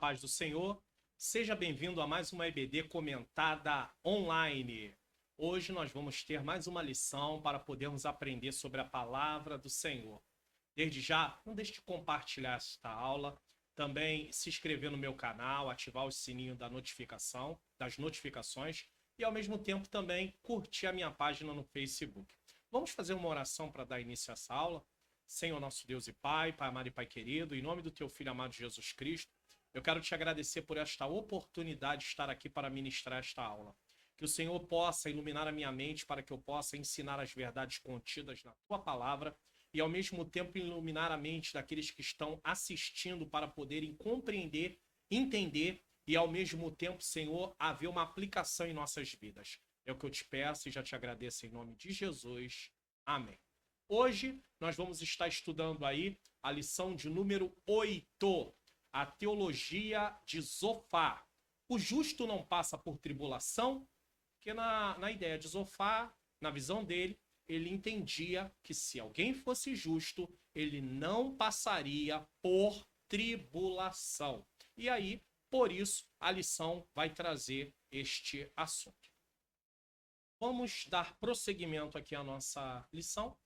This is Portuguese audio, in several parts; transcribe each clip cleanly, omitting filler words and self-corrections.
paz do Senhor. Seja bem-vindo a mais uma EBD comentada online. Hoje nós vamos ter mais uma lição para podermos aprender sobre a palavra do Senhor. Desde já, não deixe de compartilhar esta aula, também se inscrever no meu canal, ativar o sininho das notificações e ao mesmo tempo também curtir a minha página no Facebook. Vamos fazer uma oração para dar início a essa aula? Senhor nosso Deus e Pai, Pai amado e Pai querido, em nome do Teu Filho amado Jesus Cristo, eu quero te agradecer por esta oportunidade de estar aqui para ministrar esta aula. Que o Senhor possa iluminar a minha mente para que eu possa ensinar as verdades contidas na Tua palavra e ao mesmo tempo iluminar a mente daqueles que estão assistindo para poderem compreender, entender e ao mesmo tempo, Senhor, haver uma aplicação em nossas vidas. É o que eu te peço e já te agradeço em nome de Jesus. Amém. Hoje nós vamos estar estudando aí a lição de número 8, a teologia de Zofar. O justo não passa por tribulação, porque na ideia de Zofar, na visão dele, ele entendia que se alguém fosse justo, ele não passaria por tribulação. E aí, por isso, a lição vai trazer este assunto. Vamos dar prosseguimento aqui à nossa lição.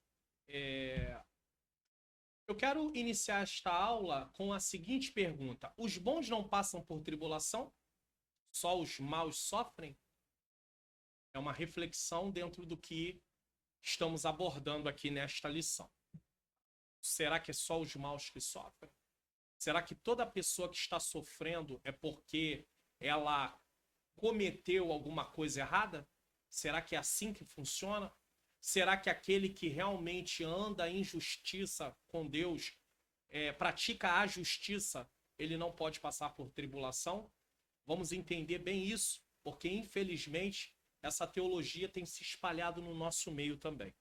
Eu quero iniciar esta aula com a seguinte pergunta: os bons não passam por tribulação? Só os maus sofrem? É uma reflexão dentro do que estamos abordando aqui nesta lição. Será que é só os maus que sofrem? Será que toda pessoa que está sofrendo é porque ela cometeu alguma coisa errada? Será que é assim que funciona? Será que aquele que realmente anda em justiça com Deus, pratica a justiça, ele não pode passar por tribulação? Vamos entender bem isso, porque infelizmente essa teologia tem se espalhado no nosso meio também.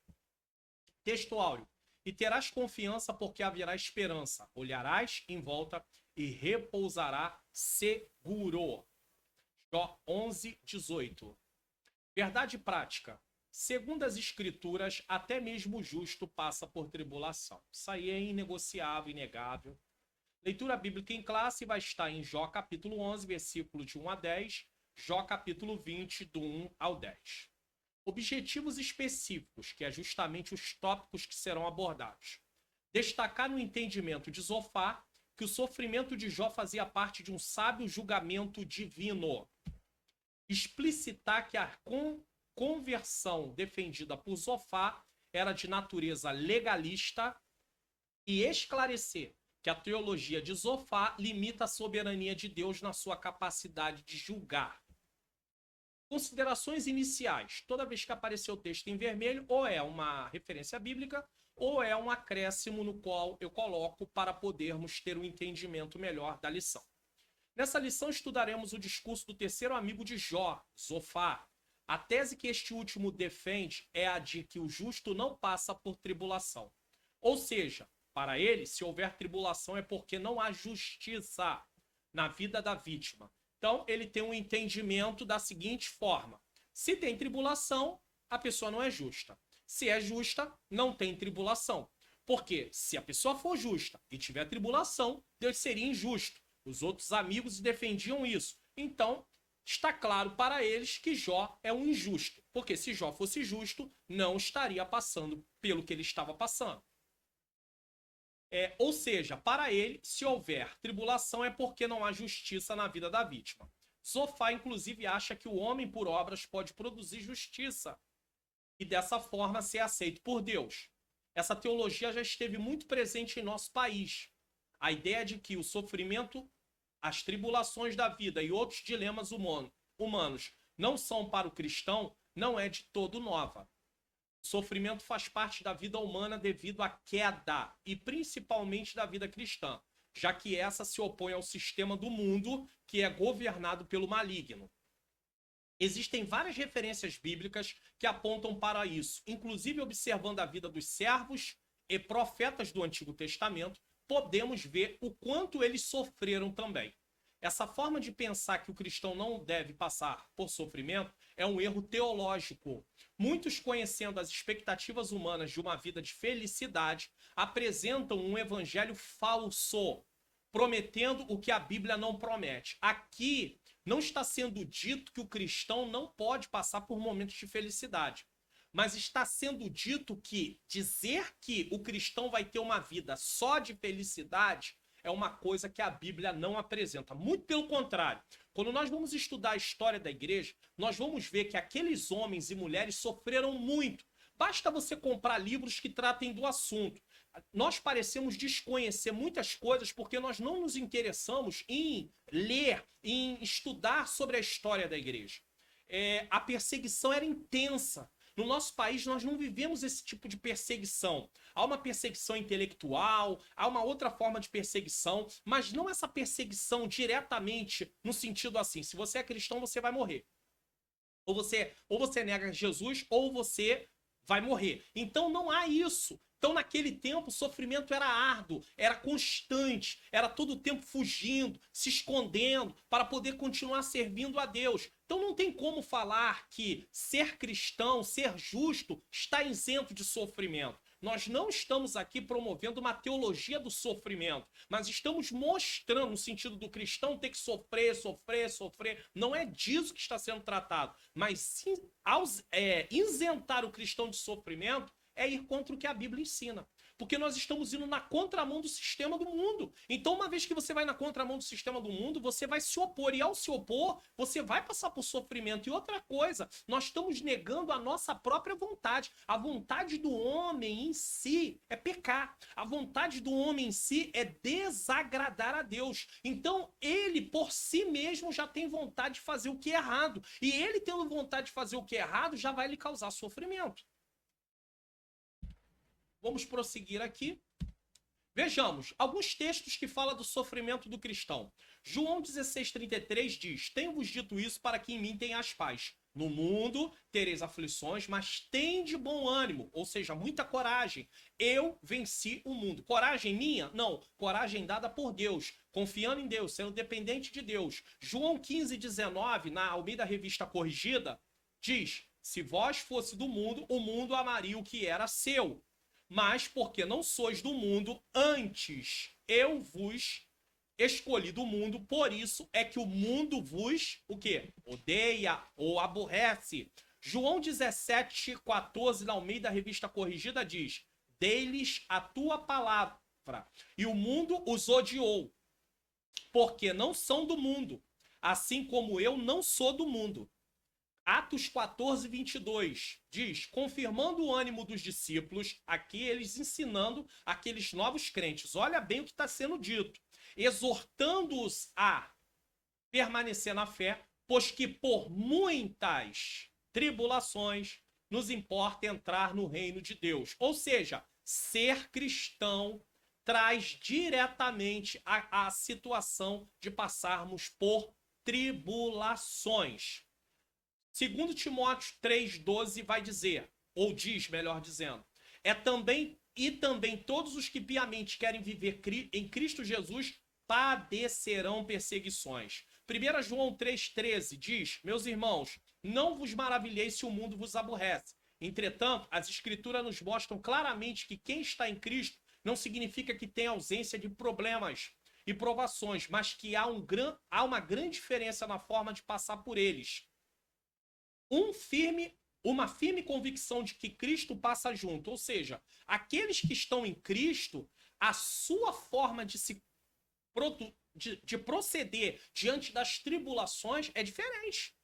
Texto áureo. E terás confiança porque haverá esperança. Olharás em volta e repousará seguro. Jó 11, 18. Verdade prática. Segundo as escrituras, até mesmo o justo passa por tribulação. Isso aí é inegociável, inegável. Leitura bíblica em classe vai estar em Jó capítulo 11, versículo de 1 a 10, Jó capítulo 20, do 1 ao 10. Objetivos específicos, que é justamente os tópicos que serão abordados. Destacar no entendimento de Zofar que o sofrimento de Jó fazia parte de um sábio julgamento divino. Explicitar que a conversão defendida por Zofar era de natureza legalista e esclarecer que a teologia de Zofar limita a soberania de Deus na sua capacidade de julgar. Considerações iniciais. Toda vez que aparecer o texto em vermelho, ou é uma referência bíblica, ou é um acréscimo no qual eu coloco para podermos ter um entendimento melhor da lição. Nessa lição estudaremos o discurso do terceiro amigo de Jó, Zofar. A tese que este último defende é a de que o justo não passa por tribulação. Ou seja, para ele, se houver tribulação é porque não há justiça na vida da vítima. Então, ele tem um entendimento da seguinte forma: se tem tribulação, a pessoa não é justa. Se é justa, não tem tribulação. Porque se a pessoa for justa e tiver tribulação, Deus seria injusto. Os outros amigos defendiam isso. Então, está claro para eles que Jó é um injusto. Porque se Jó fosse justo, não estaria passando pelo que ele estava passando. Ou seja, para ele, se houver tribulação é porque não há justiça na vida da vítima. Zofar, inclusive, acha que o homem por obras pode produzir justiça e dessa forma ser aceito por Deus. Essa teologia já esteve muito presente em nosso país. A ideia de que o sofrimento, as tribulações da vida e outros dilemas humanos não são para o cristão não é de todo nova. O sofrimento faz parte da vida humana devido à queda e principalmente da vida cristã, já que essa se opõe ao sistema do mundo que é governado pelo maligno. Existem várias referências bíblicas que apontam para isso, inclusive observando a vida dos servos e profetas do Antigo Testamento, podemos ver o quanto eles sofreram também. Essa forma de pensar que o cristão não deve passar por sofrimento é um erro teológico. Muitos, conhecendo as expectativas humanas de uma vida de felicidade, apresentam um evangelho falso. prometendo o que a Bíblia não promete. Aqui não está sendo dito que o cristão não pode passar por momentos de felicidade, mas está sendo dito que dizer que o cristão vai ter uma vida só de felicidade é uma coisa que a Bíblia não apresenta. Muito pelo contrário. Quando nós vamos estudar a história da igreja, nós vamos ver que aqueles homens e mulheres sofreram muito. Basta você comprar livros que tratem do assunto. Nós parecemos desconhecer muitas coisas porque nós não nos interessamos em ler, em estudar sobre a história da igreja. A perseguição era intensa. No nosso país, nós não vivemos esse tipo de perseguição. Há uma perseguição intelectual, há uma outra forma de perseguição, mas não essa perseguição diretamente no sentido assim, se você é cristão, você vai morrer. Ou você nega Jesus, ou você vai morrer. Então não há isso. Então naquele tempo o sofrimento era árduo, era constante, era todo o tempo fugindo, se escondendo para poder continuar servindo a Deus. Então não tem como falar que ser cristão, ser justo, está isento de sofrimento. Nós não estamos aqui promovendo uma teologia do sofrimento, mas estamos mostrando no sentido do cristão ter que sofrer, sofrer, sofrer. Não é disso que está sendo tratado, mas sim, isentar o cristão de sofrimento é ir contra o que a Bíblia ensina. Porque nós estamos indo na contramão do sistema do mundo. Então, uma vez que você vai na contramão do sistema do mundo, você vai se opor. E ao se opor, você vai passar por sofrimento. E outra coisa, nós estamos negando a nossa própria vontade. A vontade do homem em si é pecar. A vontade do homem em si é desagradar a Deus. Então, ele, por si mesmo, já tem vontade de fazer o que é errado. E ele, tendo vontade de fazer o que é errado, já vai lhe causar sofrimento. Vamos prosseguir aqui. Vejamos, alguns textos que falam do sofrimento do cristão. João 16,33 diz: tenho-vos dito isso para que em mim tenhas paz. No mundo tereis aflições, mas tende bom ânimo, ou seja, muita coragem. Eu venci o mundo. Coragem minha? Não, coragem dada por Deus, confiando em Deus, sendo dependente de Deus. João 15,19, na Almeida Revista Corrigida, diz: se vós fosse do mundo, o mundo amaria o que era seu. Mas porque não sois do mundo, antes eu vos escolhi do mundo, por isso é que o mundo vos, o quê? Odeia ou aborrece. João 17,14, na Almeida Revista Corrigida, diz: dei-lhes a tua palavra, e o mundo os odiou, porque não são do mundo, assim como eu não sou do mundo. Atos 14:22 diz: confirmando o ânimo dos discípulos, aqui eles ensinando aqueles novos crentes. Olha bem o que está sendo dito. Exortando-os a permanecer na fé, pois que por muitas tribulações nos importa entrar no reino de Deus. Ou seja, ser cristão traz diretamente a situação de passarmos por tribulações. 2 Timóteo 3,12 vai dizer, ou diz, melhor dizendo, também todos os que piamente querem viver em Cristo Jesus padecerão perseguições. 1 João 3,13 diz: meus irmãos, não vos maravilheis se o mundo vos aborrece. Entretanto, as escrituras nos mostram claramente que quem está em Cristo não significa que tem ausência de problemas e provações, mas que há uma grande diferença na forma de passar por eles. Uma firme convicção de que Cristo passa junto. Ou seja, aqueles que estão em Cristo, a sua forma de proceder diante das tribulações é diferente.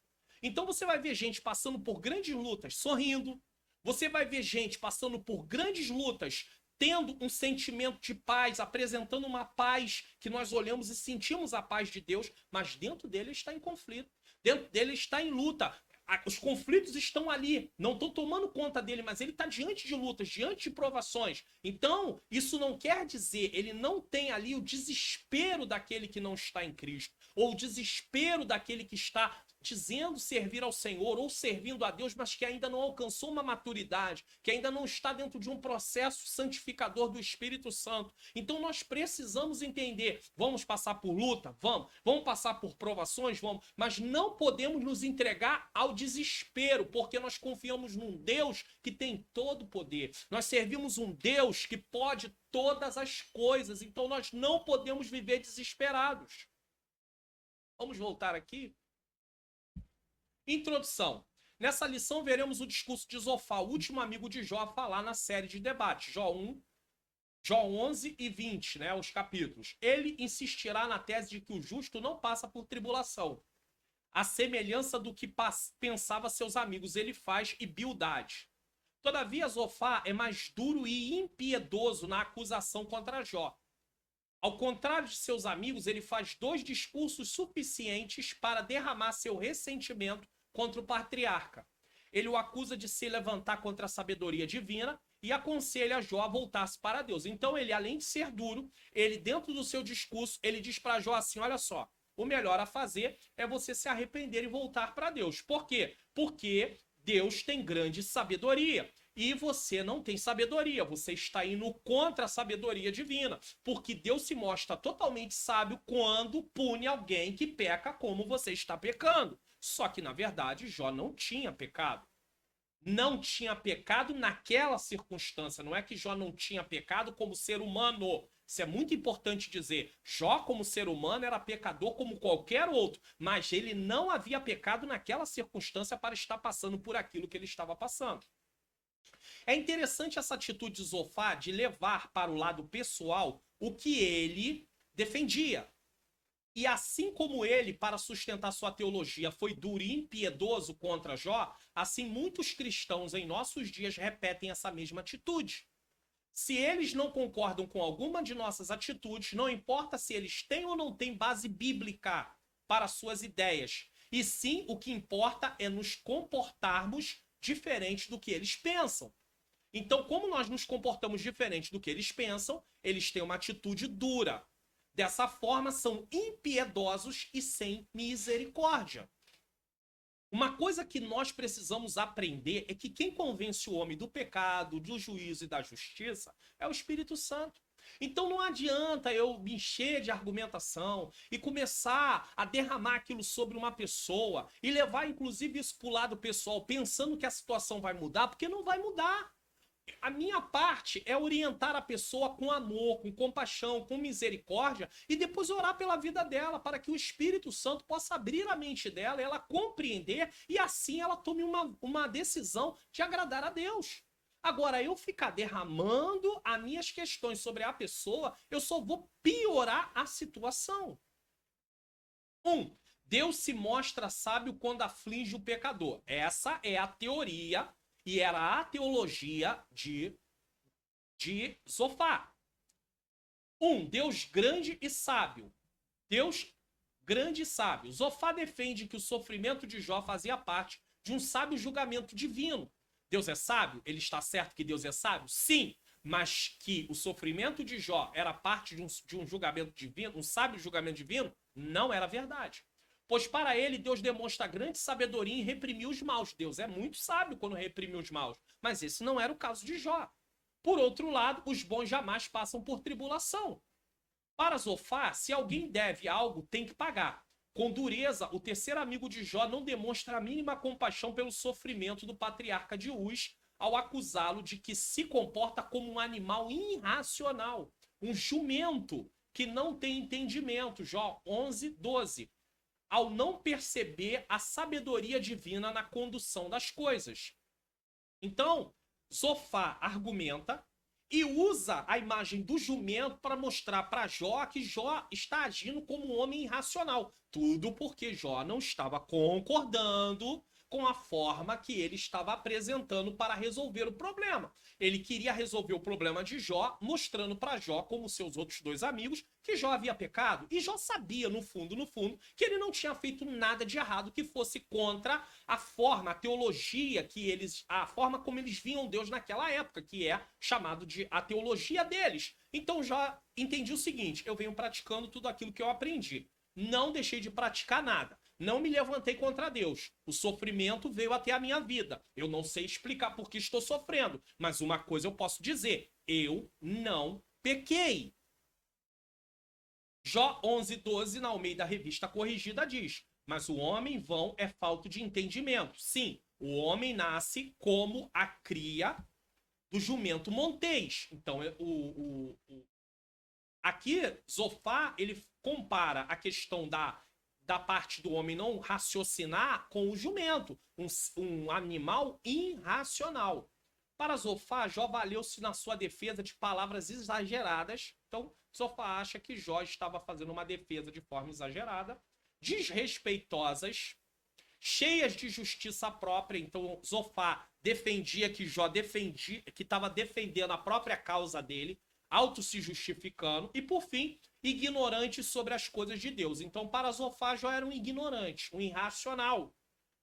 Então você vai ver gente passando por grandes lutas sorrindo. Você vai ver gente passando por grandes lutas tendo um sentimento de paz, apresentando uma paz que nós olhamos e sentimos a paz de Deus, mas dentro dele está em conflito. Dentro dele está em luta. Os conflitos estão ali, não estão tomando conta dele, mas ele está diante de lutas, diante de provações. Então, isso não quer dizer, ele não tem ali o desespero daquele que não está em Cristo, ou o desespero daquele que está dizendo servir ao Senhor ou servindo a Deus, mas que ainda não alcançou uma maturidade, que ainda não está dentro de um processo santificador do Espírito Santo. Então nós precisamos entender, vamos passar por luta? Vamos passar por provações? Vamos, mas não podemos nos entregar ao desespero, porque nós confiamos num Deus que tem todo o poder. Nós servimos um Deus que pode todas as coisas, então nós não podemos viver desesperados. Vamos voltar aqui? Introdução. Nessa lição veremos o discurso de Zofar, o último amigo de Jó a falar na série de debates. Jó 1, Jó 11 e 20, né, os capítulos. Ele insistirá na tese de que o justo não passa por tribulação. A semelhança do que pensava seus amigos Elifaz e Bildade. Todavia, Zofar é mais duro e impiedoso na acusação contra Jó. Ao contrário de seus amigos, ele faz 2 discursos suficientes para derramar seu ressentimento contra o patriarca. Ele o acusa de se levantar contra a sabedoria divina e aconselha Jó a voltar-se para Deus. Então ele, além de ser duro, ele dentro do seu discurso, ele diz para Jó assim, olha só, o melhor a fazer é você se arrepender e voltar para Deus. Por quê? Porque Deus tem grande sabedoria. E você não tem sabedoria, você está indo contra a sabedoria divina, porque Deus se mostra totalmente sábio quando pune alguém que peca como você está pecando. Só que, na verdade, Jó não tinha pecado. Não tinha pecado naquela circunstância, não é que Jó não tinha pecado como ser humano. Isso é muito importante dizer. Jó, como ser humano, era pecador como qualquer outro, mas ele não havia pecado naquela circunstância para estar passando por aquilo que ele estava passando. É interessante essa atitude de Zofar de levar para o lado pessoal o que ele defendia. E assim como ele, para sustentar sua teologia, foi duro e impiedoso contra Jó, assim muitos cristãos em nossos dias repetem essa mesma atitude. Se eles não concordam com alguma de nossas atitudes, não importa se eles têm ou não têm base bíblica para suas ideias, e sim o que importa é nos comportarmos diferente do que eles pensam. Então, como nós nos comportamos diferente do que eles pensam, eles têm uma atitude dura. Dessa forma, são impiedosos e sem misericórdia. Uma coisa que nós precisamos aprender é que quem convence o homem do pecado, do juízo e da justiça é o Espírito Santo. Então não adianta eu me encher de argumentação e começar a derramar aquilo sobre uma pessoa e levar inclusive isso para o lado pessoal, pensando que a situação vai mudar, porque não vai mudar. A minha parte é orientar a pessoa com amor, com compaixão, com misericórdia e depois orar pela vida dela para que o Espírito Santo possa abrir a mente dela, ela compreender e assim ela tome uma decisão de agradar a Deus. Agora, eu ficar derramando as minhas questões sobre a pessoa, eu só vou piorar a situação. 1. Deus se mostra sábio quando aflige o pecador. Essa é a teoria e era a teologia de Zofar. 1. Deus grande e sábio. Deus grande e sábio. Zofar defende que o sofrimento de Jó fazia parte de um sábio julgamento divino. Deus é sábio? Ele está certo que Deus é sábio? Sim, mas que o sofrimento de Jó era parte de um julgamento divino, um sábio julgamento divino, não era verdade. Pois para ele, Deus demonstra grande sabedoria em reprimir os maus. Deus é muito sábio quando reprime os maus, mas esse não era o caso de Jó. Por outro lado, os bons jamais passam por tribulação. Para Zofar, se alguém deve algo, tem que pagar. Com dureza, o terceiro amigo de Jó não demonstra a mínima compaixão pelo sofrimento do patriarca de Uz ao acusá-lo de que se comporta como um animal irracional, um jumento que não tem entendimento. Jó 11, 12. Ao não perceber a sabedoria divina na condução das coisas. Então, Zofar argumenta e usa a imagem do jumento para mostrar para Jó que Jó está agindo como um homem irracional. Tudo porque Jó não estava concordando com a forma que ele estava apresentando para resolver o problema. Ele queria resolver o problema de Jó, mostrando para Jó, como seus outros 2 amigos, que Jó havia pecado. E Jó sabia, no fundo, que ele não tinha feito nada de errado que fosse contra a forma, a teologia a forma como eles viam Deus naquela época, que é chamado de a teologia deles. Então Jó entendi o seguinte: eu venho praticando tudo aquilo que eu aprendi. Não deixei de praticar nada. não me levantei contra Deus. O sofrimento veio até a minha vida. Eu não sei explicar por que estou sofrendo, mas uma coisa eu posso dizer: eu não pequei. Jó 11:12, na Almeida Revista Corrigida, diz: mas o homem vão é falto de entendimento. Sim, o homem nasce como a cria do jumento montês. Então, aqui, Zofar, ele compara a questão da parte do homem não raciocinar com o jumento, um animal irracional. Para Zofar, Jó valeu-se na sua defesa de palavras exageradas. Então, Zofar acha que Jó estava fazendo uma defesa de forma exagerada, desrespeitosas, cheias de justiça própria. Então, Zofar defendia que Jó defendia, que estava defendendo a própria causa dele, auto se justificando, e por fim, ignorante sobre as coisas de Deus. Então, para Zofar, Jó era um ignorante, um irracional.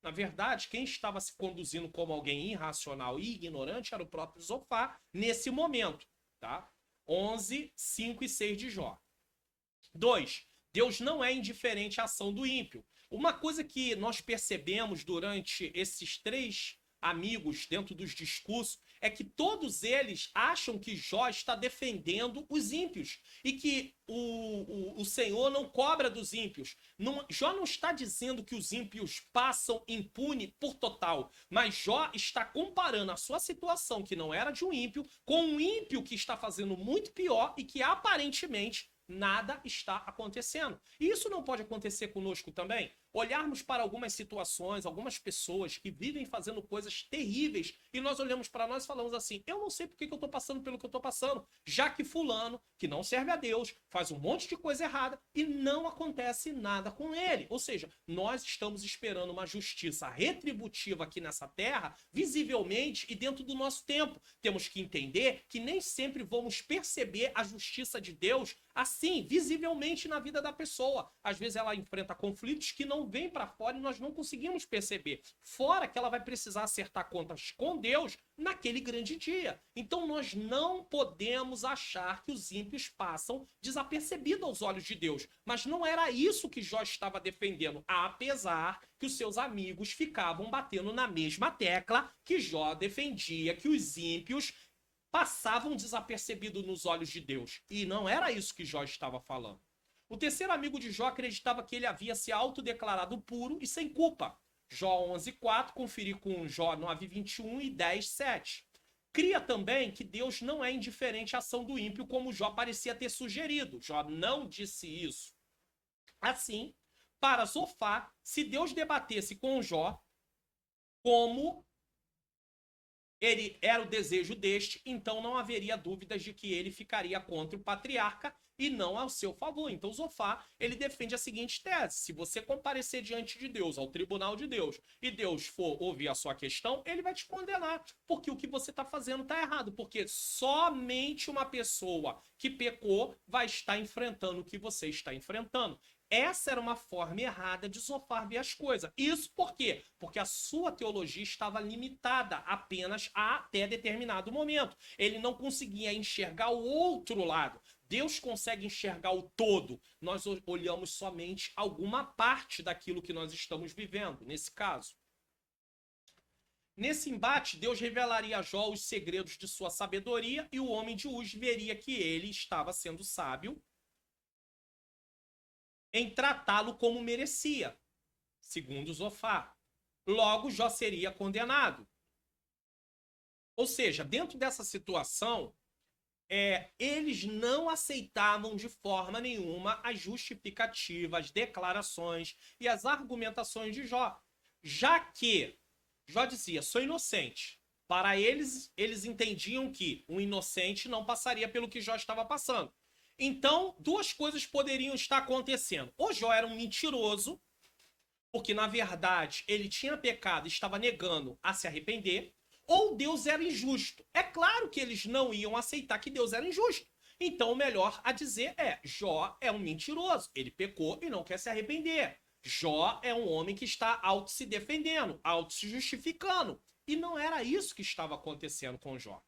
Na verdade, quem estava se conduzindo como alguém irracional e ignorante era o próprio Zofar nesse momento, tá? 11, 5 e 6 de Jó. 2. Deus não é indiferente à ação do ímpio. Uma coisa que nós percebemos durante esses 3 amigos dentro dos discursos é que todos eles acham que Jó está defendendo os ímpios e que o Senhor não cobra dos ímpios. Jó não está dizendo que os ímpios passam impune por total, mas Jó está comparando a sua situação, que não era de um ímpio, com um ímpio que está fazendo muito pior e que aparentemente nada está acontecendo. E isso não pode acontecer conosco também? Olharmos para algumas situações, algumas pessoas que vivem fazendo coisas terríveis e nós olhamos para nós e falamos assim: eu não sei por que eu estou passando pelo que eu estou passando, já que fulano, que não serve a Deus, faz um monte de coisa errada e não acontece nada com ele. Ou seja, nós estamos esperando uma justiça retributiva aqui nessa terra, visivelmente e dentro do nosso tempo. Temos que entender que nem sempre vamos perceber a justiça de Deus assim, visivelmente na vida da pessoa. Às vezes ela enfrenta conflitos que não vêm para fora e nós não conseguimos perceber. Fora que ela vai precisar acertar contas com Deus naquele grande dia. Então nós não podemos achar que os ímpios passam desapercebidos aos olhos de Deus. Mas não era isso que Jó estava defendendo, apesar que os seus amigos ficavam batendo na mesma tecla que Jó defendia, que os ímpios passavam desapercebidos nos olhos de Deus. E não era isso que Jó estava falando. O terceiro amigo de Jó acreditava que ele havia se autodeclarado puro e sem culpa. Jó 11:4, conferir com Jó 9:21 e 10:7. Cria também que Deus não é indiferente à ação do ímpio, como Jó parecia ter sugerido. Jó não disse isso. Assim, para Zofar, se Deus debatesse com Jó, como ele era o desejo deste, então não haveria dúvidas de que ele ficaria contra o patriarca e não ao seu favor. Então Zofar, ele defende a seguinte tese: se você comparecer diante de Deus, ao tribunal de Deus, e Deus for ouvir a sua questão, ele vai te condenar, porque o que você está fazendo está errado, porque somente uma pessoa que pecou vai estar enfrentando o que você está enfrentando. Essa era uma forma errada de Zofar ver as coisas. Isso por quê? Porque a sua teologia estava limitada apenas até determinado momento. Ele não conseguia enxergar o outro lado. Deus consegue enxergar o todo. Nós olhamos somente alguma parte daquilo que nós estamos vivendo, nesse caso. Nesse embate, Deus revelaria a Jó os segredos de sua sabedoria e o homem de Uz veria que ele estava sendo sábio em tratá-lo como merecia, segundo Zofar. Logo, Jó seria condenado. Ou seja, dentro dessa situação, eles não aceitavam de forma nenhuma as justificativas, as declarações e as argumentações de Jó. Já que Jó dizia: sou inocente. Para eles, eles entendiam que um inocente não passaria pelo que Jó estava passando. Então, duas coisas poderiam estar acontecendo. Ou Jó era um mentiroso, porque na verdade ele tinha pecado e estava negando a se arrepender, ou Deus era injusto. É claro que eles não iam aceitar que Deus era injusto. Então o melhor a dizer é: Jó é um mentiroso, ele pecou e não quer se arrepender. Jó é um homem que está auto se defendendo, auto se justificando. E não era isso que estava acontecendo com Jó.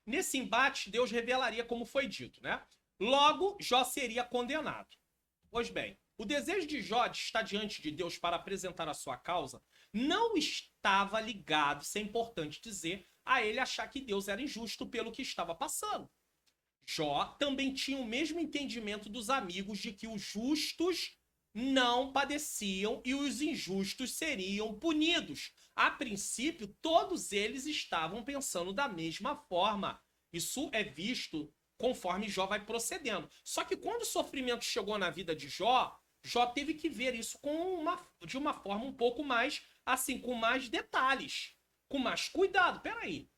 Nesse embate, Deus revelaria como foi dito, né? Logo, Jó seria condenado. Pois bem, O desejo de Jó de estar diante de Deus para apresentar a sua causa não estava ligado, isso é importante dizer, a ele achar que Deus era injusto pelo que estava passando. Jó também tinha o mesmo entendimento dos amigos de que os justos não padeciam e os injustos seriam punidos. A princípio, todos eles estavam pensando da mesma forma. Isso é visto conforme Jó vai procedendo. Só que quando o sofrimento chegou na vida de Jó, Jó teve que ver isso de uma forma um pouco mais, assim, com mais detalhes, com mais cuidado. Peraí,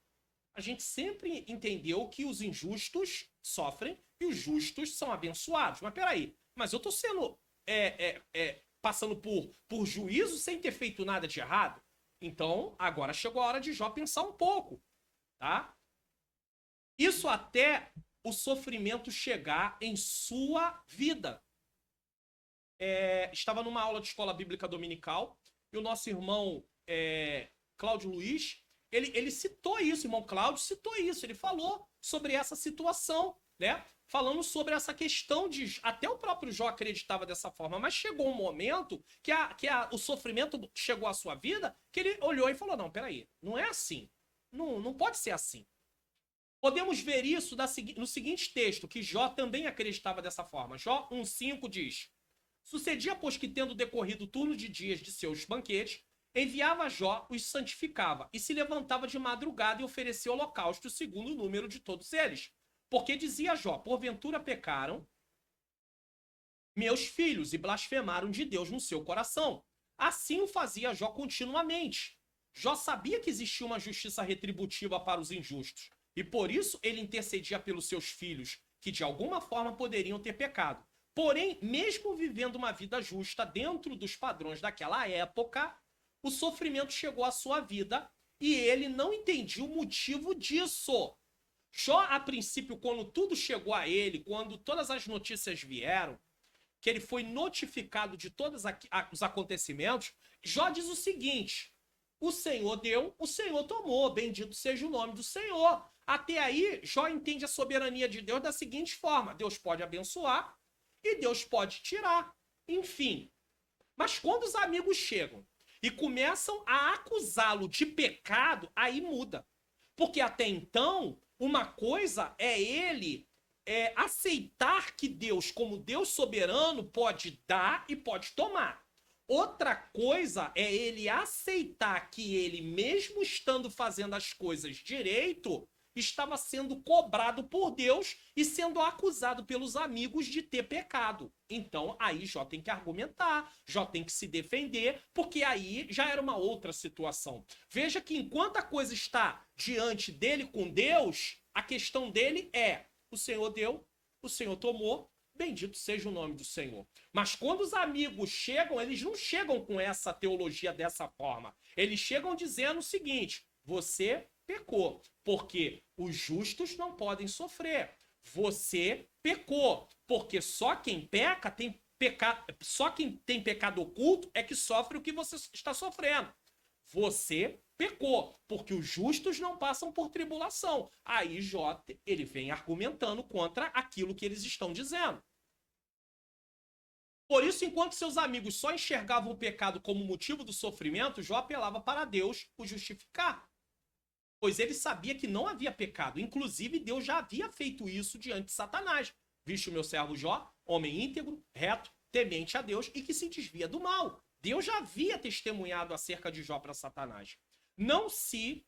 a gente sempre entendeu que os injustos sofrem e os justos são abençoados. Mas peraí, mas eu tô sendo passando por juízo sem ter feito nada de errado? Então, agora chegou a hora de Jó pensar um pouco, tá? Isso até o sofrimento chegar em sua vida. Estava numa aula de escola bíblica dominical e o nosso irmão Cláudio Luiz, ele citou isso, irmão Cláudio citou isso, ele falou sobre essa situação, né? Falando sobre essa questão de... Até o próprio Jó acreditava dessa forma, mas chegou um momento que o sofrimento chegou à sua vida, que ele olhou e falou, não, peraí, não é assim. Não pode ser assim. Podemos ver isso no seguinte texto, que Jó também acreditava dessa forma. Jó 1,5 diz: sucedia, pois, que tendo decorrido o turno de dias de seus banquetes, enviava Jó, os santificava, e se levantava de madrugada e oferecia holocausto segundo o número de todos eles. Porque dizia Jó, porventura pecaram meus filhos e blasfemaram de Deus no seu coração. Assim o fazia Jó continuamente. Jó sabia que existia uma justiça retributiva para os injustos, e por isso ele intercedia pelos seus filhos, que de alguma forma poderiam ter pecado. Porém, mesmo vivendo uma vida justa dentro dos padrões daquela época, o sofrimento chegou à sua vida e ele não entendia o motivo disso. Jó, a princípio, quando tudo chegou a ele, quando todas as notícias vieram, que ele foi notificado de todos os acontecimentos, Jó diz o seguinte: o Senhor deu, o Senhor tomou, bendito seja o nome do Senhor. Até aí, Jó entende a soberania de Deus da seguinte forma: Deus pode abençoar e Deus pode tirar. Enfim. Mas quando os amigos chegam e começam a acusá-lo de pecado, aí muda. Porque até então, uma coisa é ele aceitar que Deus, como Deus soberano, pode dar e pode tomar. Outra coisa é ele aceitar que ele, mesmo estando fazendo as coisas direito, estava sendo cobrado por Deus e sendo acusado pelos amigos de ter pecado. Então, aí Jó tem que argumentar, Jó tem que se defender, porque aí já era uma outra situação. Veja que enquanto a coisa está diante dele com Deus, a questão dele é: o Senhor deu, o Senhor tomou, bendito seja o nome do Senhor. Mas quando os amigos chegam, eles não chegam com essa teologia dessa forma. Eles chegam dizendo o seguinte: você pecou, porque os justos não podem sofrer. Você pecou, porque só quem peca tem pecado, só quem tem pecado oculto é que sofre o que você está sofrendo. Você pecou, porque os justos não passam por tribulação. Aí Jó, ele vem argumentando contra aquilo que eles estão dizendo. Por isso, enquanto seus amigos só enxergavam o pecado como motivo do sofrimento, Jó apelava para Deus o justificar. Pois ele sabia que não havia pecado. Inclusive, Deus já havia feito isso diante de Satanás. Viste o meu servo Jó, homem íntegro, reto, temente a Deus e que se desvia do mal. Deus já havia testemunhado acerca de Jó para Satanás. Não se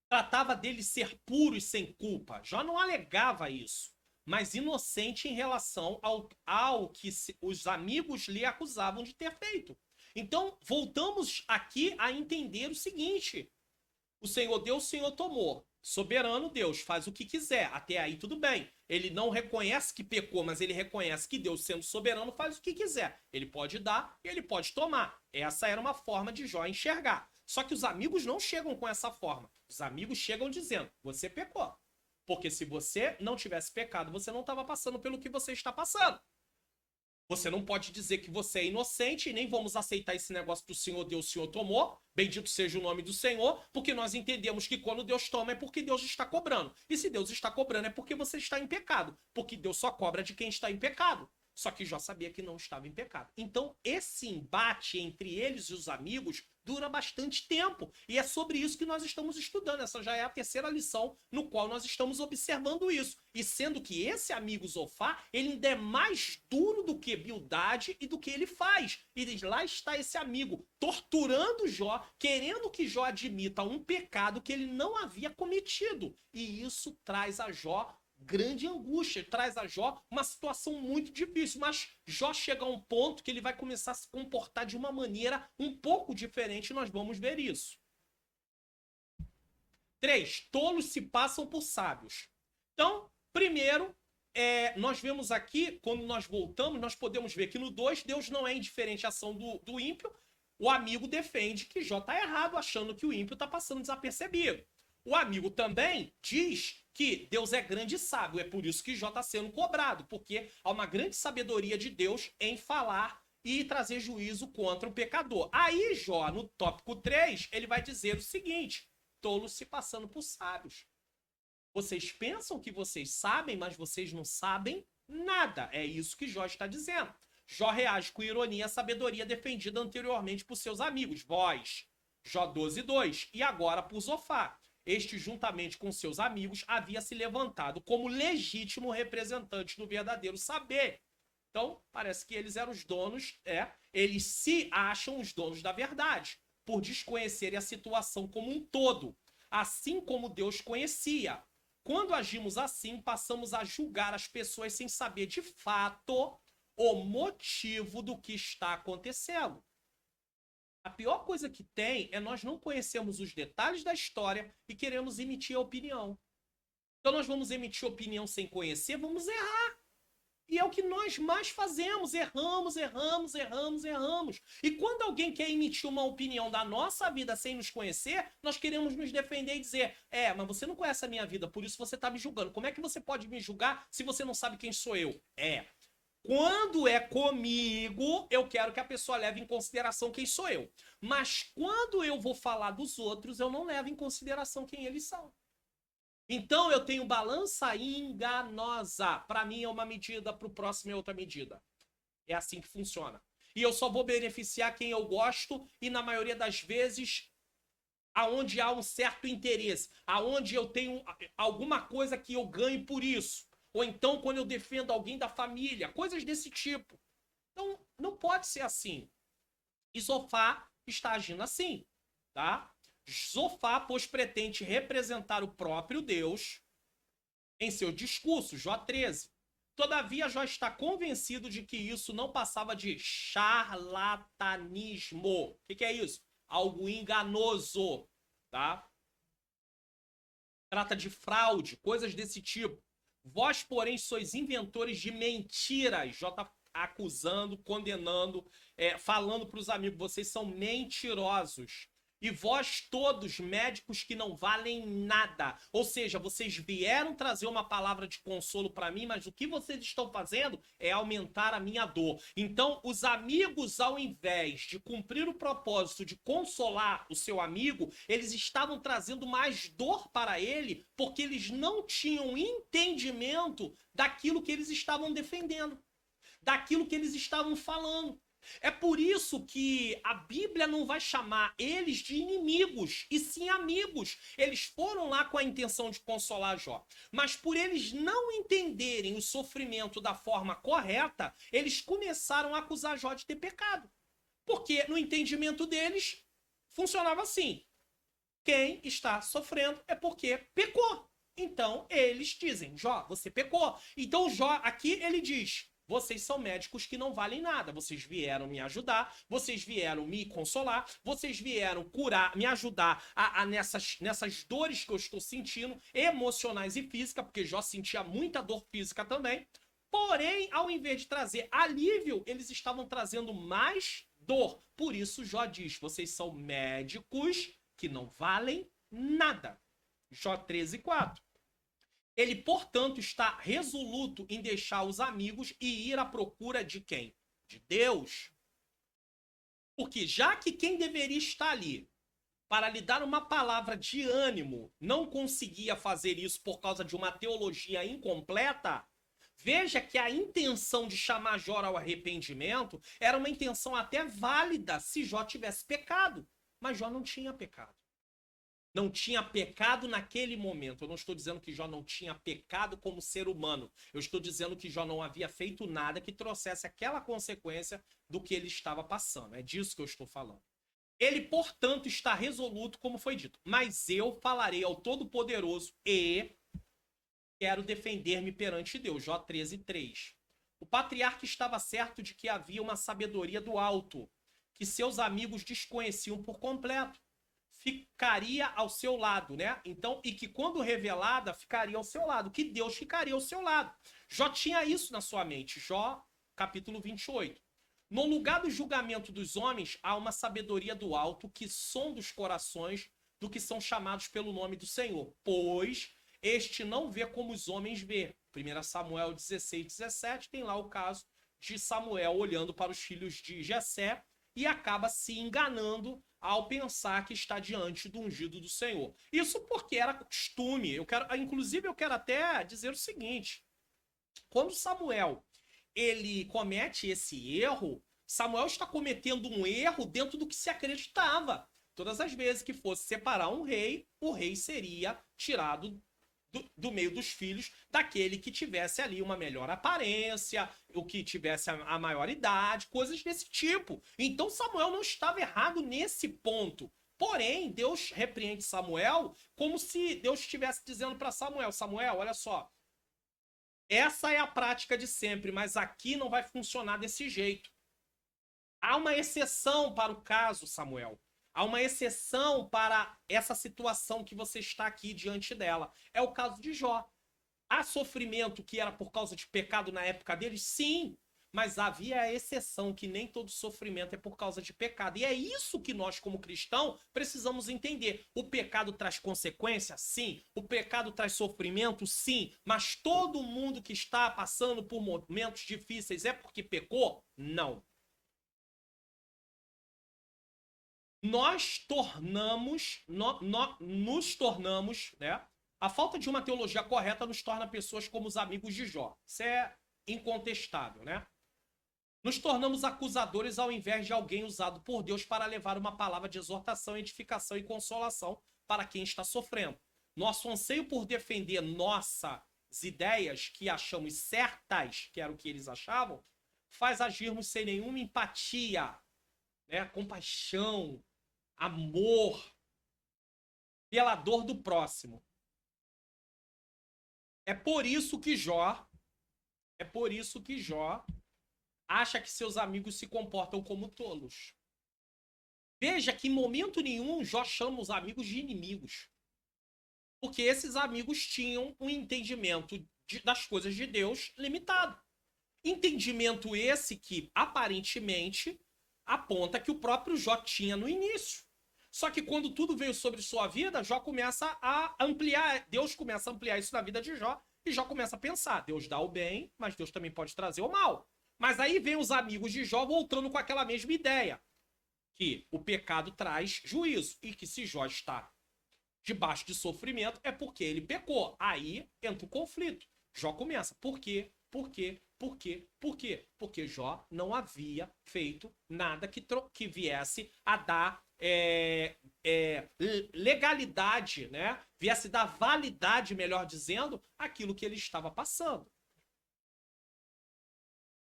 tratava dele ser puro e sem culpa. Jó não alegava isso, mas inocente em relação ao que os amigos lhe acusavam de ter feito. Então, voltamos aqui a entender o seguinte: o Senhor deu, o Senhor tomou. Soberano Deus, faz o que quiser. Até aí tudo bem. Ele não reconhece que pecou, mas ele reconhece que Deus, sendo soberano, faz o que quiser. Ele pode dar e ele pode tomar. Essa era uma forma de Jó enxergar. Só que os amigos não chegam com essa forma. Os amigos chegam dizendo: você pecou. Porque se você não tivesse pecado, você não estava passando pelo que você está passando. Você não pode dizer que você é inocente e nem vamos aceitar esse negócio do Senhor deu, o Senhor tomou. Bendito seja o nome do Senhor, porque nós entendemos que quando Deus toma é porque Deus está cobrando. E se Deus está cobrando é porque você está em pecado, porque Deus só cobra de quem está em pecado. Só que Jó sabia que não estava em pecado. Então, esse embate entre eles e os amigos dura bastante tempo. E é sobre isso que nós estamos estudando. Essa já é a terceira lição no qual nós estamos observando isso. E sendo que esse amigo Zofar, ele ainda é mais duro do que Bildade e do que ele faz. E lá está esse amigo torturando Jó, querendo que Jó admita um pecado que ele não havia cometido. E isso traz a Jó grande angústia, traz a Jó uma situação muito difícil, mas Jó chega a um ponto que ele vai começar a se comportar de uma maneira um pouco diferente e nós vamos ver isso. 3. Tolos se passam por sábios. Então, primeiro, nós vemos aqui, quando nós voltamos, nós podemos ver que no 2, Deus não é indiferente à ação do ímpio. O amigo defende que Jó está errado, achando que o ímpio está passando desapercebido. O amigo também diz que Deus é grande e sábio, é por isso que Jó está sendo cobrado, porque há uma grande sabedoria de Deus em falar e trazer juízo contra o pecador. Aí Jó, no tópico 3, ele vai dizer o seguinte: tolos se passando por sábios. Vocês pensam que vocês sabem, mas vocês não sabem nada. É isso que Jó está dizendo. Jó reage com ironia à sabedoria defendida anteriormente por seus amigos, vós. Jó 12:2. E agora por Zofar. Este, juntamente com seus amigos, havia se levantado como legítimo representante do verdadeiro saber. Então, parece que eles eram os donos, eles se acham os donos da verdade, por desconhecerem a situação como um todo, assim como Deus conhecia. Quando agimos assim, passamos a julgar as pessoas sem saber de fato o motivo do que está acontecendo. A pior coisa que tem é nós não conhecermos os detalhes da história e queremos emitir a opinião. Então nós vamos emitir opinião sem conhecer, vamos errar. E é o que nós mais fazemos, erramos. E quando alguém quer emitir uma opinião da nossa vida sem nos conhecer, nós queremos nos defender e dizer: mas você não conhece a minha vida, por isso você está me julgando. Como é que você pode me julgar se você não sabe quem sou eu? Quando é comigo, eu quero que a pessoa leve em consideração quem sou eu. Mas quando eu vou falar dos outros, eu não levo em consideração quem eles são. Então eu tenho balança enganosa. Para mim é uma medida, para o próximo é outra medida. É assim que funciona. E eu só vou beneficiar quem eu gosto e, na maioria das vezes, aonde há um certo interesse, aonde eu tenho alguma coisa que eu ganho por isso. Ou então quando eu defendo alguém da família, coisas desse tipo. Então, não pode ser assim. E Zofar está agindo assim, tá? Zofar, pois pretende representar o próprio Deus em seu discurso, Jó 13. Todavia, Jó está convencido de que isso não passava de charlatanismo. O que é isso? Algo enganoso, tá? Trata de fraude, coisas desse tipo. Vós, porém, sois inventores de mentiras. Jó está acusando, condenando, falando para os amigos: vocês são mentirosos. E vós todos, médicos que não valem nada. Ou seja, vocês vieram trazer uma palavra de consolo para mim, mas o que vocês estão fazendo é aumentar a minha dor. Então, os amigos, ao invés de cumprir o propósito de consolar o seu amigo, eles estavam trazendo mais dor para ele, porque eles não tinham entendimento daquilo que eles estavam defendendo, daquilo que eles estavam falando. É por isso que a Bíblia não vai chamar eles de inimigos, e sim amigos. Eles foram lá com a intenção de consolar Jó. Mas por eles não entenderem o sofrimento da forma correta, eles começaram a acusar Jó de ter pecado. Porque no entendimento deles, funcionava assim: quem está sofrendo é porque pecou. Então eles dizem: Jó, você pecou. Então Jó, aqui ele diz: vocês são médicos que não valem nada. Vocês vieram me ajudar, vocês vieram me consolar, vocês vieram curar, me ajudar nessas dores que eu estou sentindo, emocionais e físicas, porque Jó sentia muita dor física também. Porém, ao invés de trazer alívio, eles estavam trazendo mais dor. Por isso, Jó diz: vocês são médicos que não valem nada. Jó 13:4. Ele, portanto, está resoluto em deixar os amigos e ir à procura de quem? De Deus. Porque já que quem deveria estar ali para lhe dar uma palavra de ânimo não conseguia fazer isso por causa de uma teologia incompleta, Veja que a intenção de chamar Jó ao arrependimento era uma intenção até válida se Jó tivesse pecado. Mas Jó não tinha pecado. Não tinha pecado naquele momento. Eu não estou dizendo que Jó não tinha pecado como ser humano. Eu estou dizendo que Jó não havia feito nada que trouxesse aquela consequência do que ele estava passando. É disso que eu estou falando. Ele, portanto, está resoluto, como foi dito. Mas eu falarei ao Todo-Poderoso e quero defender-me perante Deus. Jó 13:3. O patriarca estava certo de que havia uma sabedoria do alto, que seus amigos desconheciam por completo. Ficaria ao seu lado, né? Então, e que quando revelada, ficaria ao seu lado, que Deus ficaria ao seu lado. Jó tinha isso na sua mente. Jó, capítulo 28. No lugar do julgamento dos homens, há uma sabedoria do alto que sonda os corações do que são chamados pelo nome do Senhor. Pois este não vê como os homens vê. 1 Samuel 16:17 tem lá o caso de Samuel olhando para os filhos de Jessé e acaba se enganando ao pensar que está diante do ungido do Senhor. Isso porque era costume. Inclusive, eu quero até dizer o seguinte. Quando Samuel ele comete esse erro, Samuel está cometendo um erro dentro do que se acreditava. Todas as vezes que fosse separar um rei, o rei seria tirado do meio dos filhos daquele que tivesse ali uma melhor aparência, o que tivesse a maior idade, coisas desse tipo. Então Samuel não estava errado nesse ponto. Porém, Deus repreende Samuel como se Deus estivesse dizendo para Samuel, Samuel, olha só, essa é a prática de sempre, mas aqui não vai funcionar desse jeito. Há uma exceção para o caso, Samuel. Há uma exceção para essa situação que você está aqui diante dela. É o caso de Jó. Há sofrimento que era por causa de pecado na época dele? Sim. Mas havia a exceção que nem todo sofrimento é por causa de pecado. E é isso que nós, como cristãos, precisamos entender. O pecado traz consequência? Sim. O pecado traz sofrimento? Sim. Mas todo mundo que está passando por momentos difíceis é porque pecou? Não. Nos tornamos, né? A falta de uma teologia correta nos torna pessoas como os amigos de Jó. Isso é incontestável, né? Nos tornamos acusadores ao invés de alguém usado por Deus para levar uma palavra de exortação, edificação e consolação para quem está sofrendo. Nosso anseio por defender nossas ideias que achamos certas, que era o que eles achavam, faz agirmos sem nenhuma empatia, né? Compaixão, amor pela dor do próximo. É por isso que Jó acha que seus amigos se comportam como tolos. Veja que em momento nenhum Jó chama os amigos de inimigos. Porque esses amigos tinham um entendimento das coisas de Deus limitado. Entendimento esse que, aparentemente, aponta que o próprio Jó tinha no início. Só que quando tudo veio sobre sua vida, Jó começa a ampliar, Deus começa a ampliar isso na vida de Jó, e Jó começa a pensar, Deus dá o bem, mas Deus também pode trazer o mal. Mas aí vem os amigos de Jó voltando com aquela mesma ideia, que o pecado traz juízo, e que se Jó está debaixo de sofrimento é porque ele pecou. Aí entra o conflito. Jó começa, por quê? Por quê? Por quê? Por quê? Porque Jó não havia feito nada que viesse a dar legalidade, né? Viesse dar validade, melhor dizendo, aquilo que ele estava passando.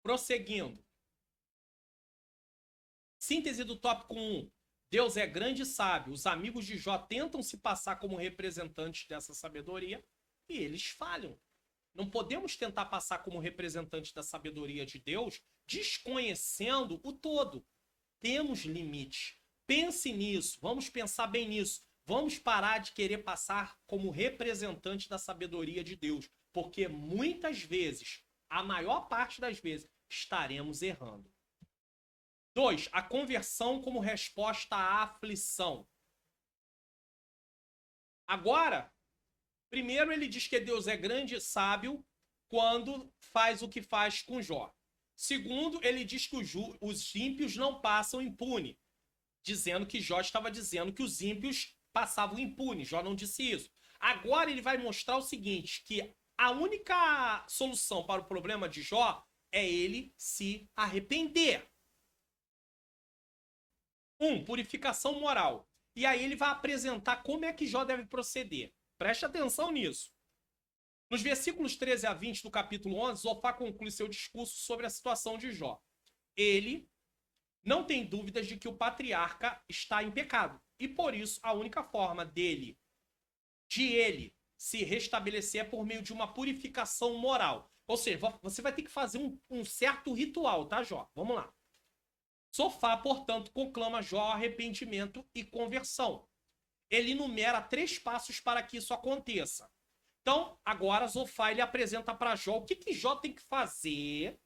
Prosseguindo. Síntese do tópico 1. Deus é grande e sábio. Os amigos de Jó tentam se passar como representantes dessa sabedoria e eles falham. Não podemos tentar passar como representantes da sabedoria de Deus desconhecendo o todo. Temos limites. Pense nisso. Vamos pensar bem nisso. Vamos parar de querer passar como representante da sabedoria de Deus. Porque muitas vezes, a maior parte das vezes, estaremos errando. 2. A conversão como resposta à aflição. Agora, primeiro ele diz que Deus é grande e sábio quando faz o que faz com Jó. Segundo, ele diz que os ímpios não passam impune, dizendo que Jó estava dizendo que os ímpios passavam impunes. Jó não disse isso. Agora ele vai mostrar o seguinte, que a única solução para o problema de Jó é ele se arrepender. Purificação moral. E aí ele vai apresentar como é que Jó deve proceder. Preste atenção nisso. Nos versículos 13 a 20 do capítulo 11, Zofá conclui seu discurso sobre a situação de Jó. Ele não tem dúvidas de que o patriarca está em pecado. E por isso, a única forma de ele se restabelecer é por meio de uma purificação moral. Ou seja, você vai ter que fazer um certo ritual, tá, Jó? Vamos lá. Zofá, portanto, conclama Jó arrependimento e conversão. Ele enumera 3 passos para que isso aconteça. Então, agora Zofá ele apresenta para Jó o que Jó tem que fazer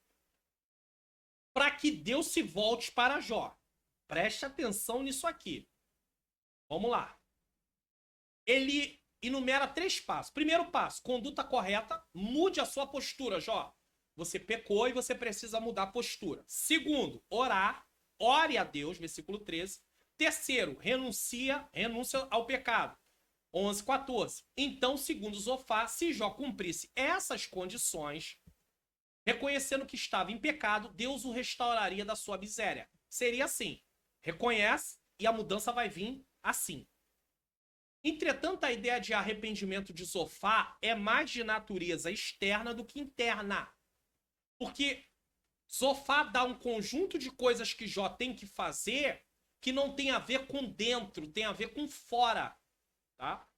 para que Deus se volte para Jó. Preste atenção nisso aqui. Vamos lá. Ele enumera 3 passos. Primeiro passo, conduta correta, mude a sua postura, Jó. Você pecou e você precisa mudar a postura. Segundo, orar, ore a Deus, versículo 13. Terceiro, renúncia ao pecado. 11, 14. Então, segundo Zofá, se Jó cumprisse essas condições, reconhecendo que estava em pecado, Deus o restauraria da sua miséria. Seria assim. Reconhece e a mudança vai vir assim. Entretanto, a ideia de arrependimento de Zofá é mais de natureza externa do que interna. Porque Zofá dá um conjunto de coisas que Jó tem que fazer que não tem a ver com dentro, tem a ver com fora. Tá?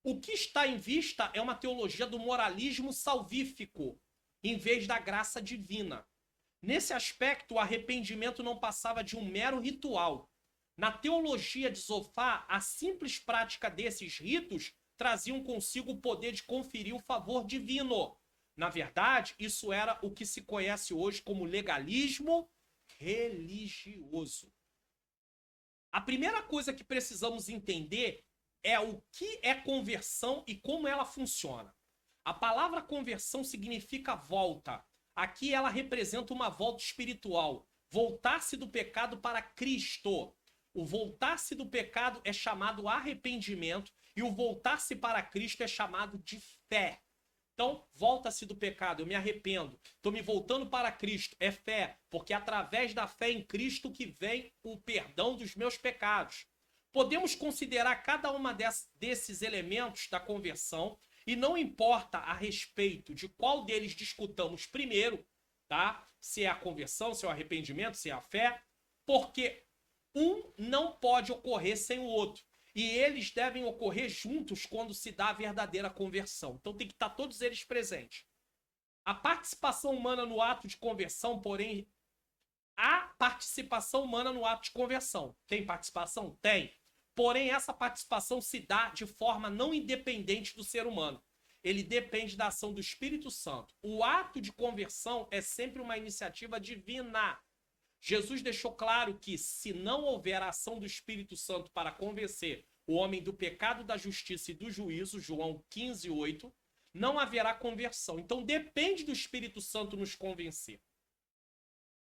O que está em vista é uma teologia do moralismo salvífico, em vez da graça divina. Nesse aspecto, o arrependimento não passava de um mero ritual. Na teologia de Zofá, a simples prática desses ritos traziam consigo o poder de conferir o favor divino. Na verdade, isso era o que se conhece hoje como legalismo religioso. A primeira coisa que precisamos entender é o que é conversão e como ela funciona. A palavra conversão significa volta. Aqui ela representa uma volta espiritual. Voltar-se do pecado para Cristo. O voltar-se do pecado é chamado arrependimento e o voltar-se para Cristo é chamado de fé. Então, volta-se do pecado, eu me arrependo. Estou me voltando para Cristo, é fé. Porque é através da fé em Cristo que vem o perdão dos meus pecados. Podemos considerar cada uma desses elementos da conversão e não importa a respeito de qual deles discutamos primeiro, tá? Se é a conversão, se é o arrependimento, se é a fé, porque um não pode ocorrer sem o outro. E eles devem ocorrer juntos quando se dá a verdadeira conversão. Então tem que estar todos eles presentes. A participação humana no ato de conversão, porém, há participação humana no ato de conversão. Tem participação? Tem. Porém, essa participação se dá de forma não independente do ser humano. Ele depende da ação do Espírito Santo. O ato de conversão é sempre uma iniciativa divina. Jesus deixou claro que, se não houver a ação do Espírito Santo para convencer o homem do pecado, da justiça e do juízo, João 15, 8, não haverá conversão. Então, depende do Espírito Santo nos convencer.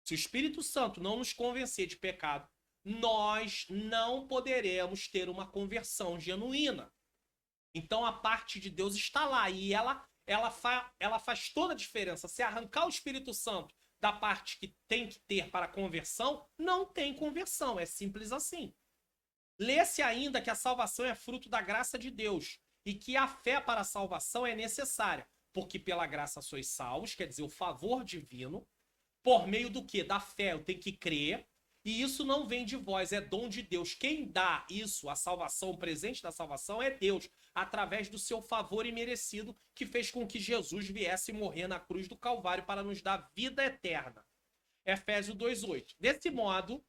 Se o Espírito Santo não nos convencer de pecado, nós não poderemos ter uma conversão genuína. Então, a parte de Deus está lá e ela faz toda a diferença. Se arrancar o Espírito Santo da parte que tem que ter para a conversão, não tem conversão. É simples assim. Lê-se ainda que a salvação é fruto da graça de Deus e que a fé para a salvação é necessária, porque pela graça sois salvos, quer dizer, o favor divino, por meio do quê? Da fé, eu tenho que crer, e isso não vem de vós, é dom de Deus. Quem dá isso, a salvação, o presente da salvação, é Deus, através do seu favor imerecido, que fez com que Jesus viesse morrer na cruz do Calvário para nos dar vida eterna. Efésios 2:8. Desse modo,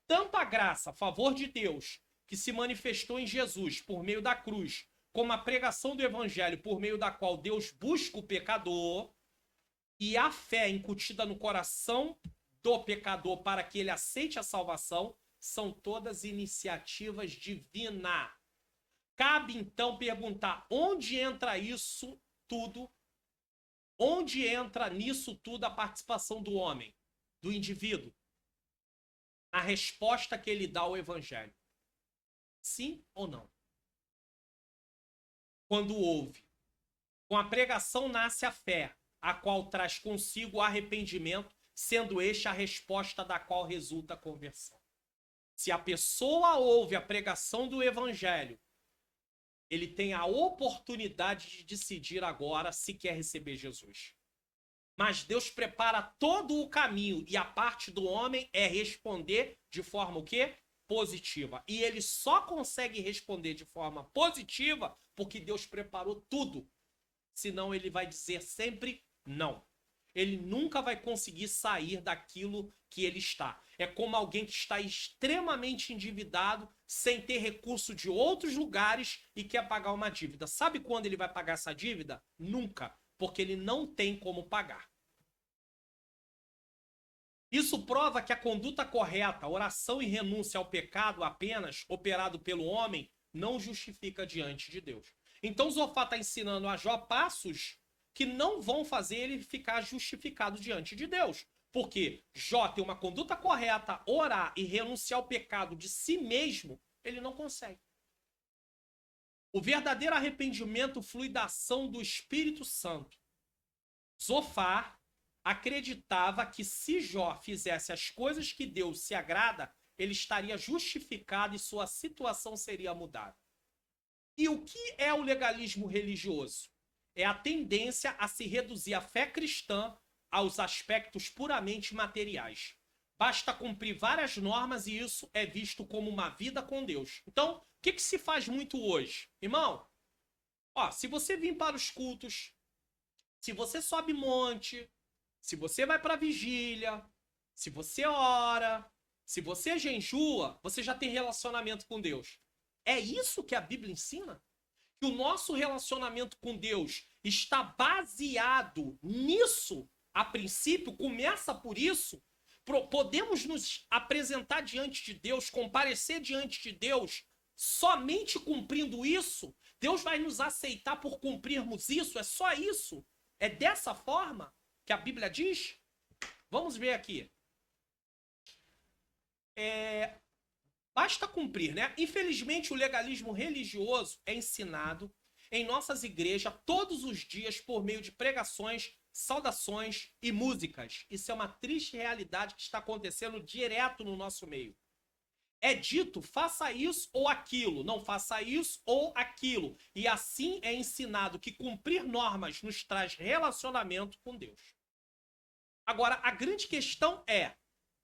tanto a graça, favor de Deus, que se manifestou em Jesus por meio da cruz, como a pregação do evangelho por meio da qual Deus busca o pecador, e a fé incutida no coração do pecador para que ele aceite a salvação, são todas iniciativas divinas. Cabe então perguntar, onde entra isso tudo? Onde entra nisso tudo a participação do homem, do indivíduo? A resposta que ele dá ao evangelho. Sim ou não? Quando ouve. Com a pregação nasce a fé, a qual traz consigo o arrependimento, sendo este a resposta da qual resulta a conversão. Se a pessoa ouve a pregação do evangelho, ele tem a oportunidade de decidir agora se quer receber Jesus. Mas Deus prepara todo o caminho e a parte do homem é responder de forma o quê? Positiva. E ele só consegue responder de forma positiva porque Deus preparou tudo. Senão ele vai dizer sempre não. Ele nunca vai conseguir sair daquilo que ele está. É como alguém que está extremamente endividado, sem ter recurso de outros lugares e quer pagar uma dívida. Sabe quando ele vai pagar essa dívida? Nunca, porque ele não tem como pagar. Isso prova que a conduta correta, oração e renúncia ao pecado apenas, operado pelo homem, não justifica diante de Deus. Então Zofá está ensinando a Jó passos que não vão fazer ele ficar justificado diante de Deus. Porque Jó tem uma conduta correta, orar e renunciar ao pecado de si mesmo, ele não consegue. O verdadeiro arrependimento flui da ação do Espírito Santo. Zofá acreditava que se Jó fizesse as coisas que Deus se agrada, ele estaria justificado e sua situação seria mudada. E o que é o legalismo religioso? É a tendência a se reduzir a fé cristã aos aspectos puramente materiais. Basta cumprir várias normas e isso é visto como uma vida com Deus. Então, o que se faz muito hoje? Irmão, se você vir para os cultos, se você sobe monte, se você vai para a vigília, se você ora, se você jejua, você já tem relacionamento com Deus. É isso que a Bíblia ensina? Que o nosso relacionamento com Deus está baseado nisso, a princípio, começa por isso. Podemos nos apresentar diante de Deus, comparecer diante de Deus, somente cumprindo isso? Deus vai nos aceitar por cumprirmos isso? É só isso? É dessa forma que a Bíblia diz? Vamos ver aqui. Basta cumprir, né? Infelizmente, o legalismo religioso é ensinado em nossas igrejas todos os dias por meio de pregações, saudações e músicas. Isso é uma triste realidade que está acontecendo direto no nosso meio. É dito, faça isso ou aquilo, não faça isso ou aquilo. E assim é ensinado que cumprir normas nos traz relacionamento com Deus. Agora, a grande questão é,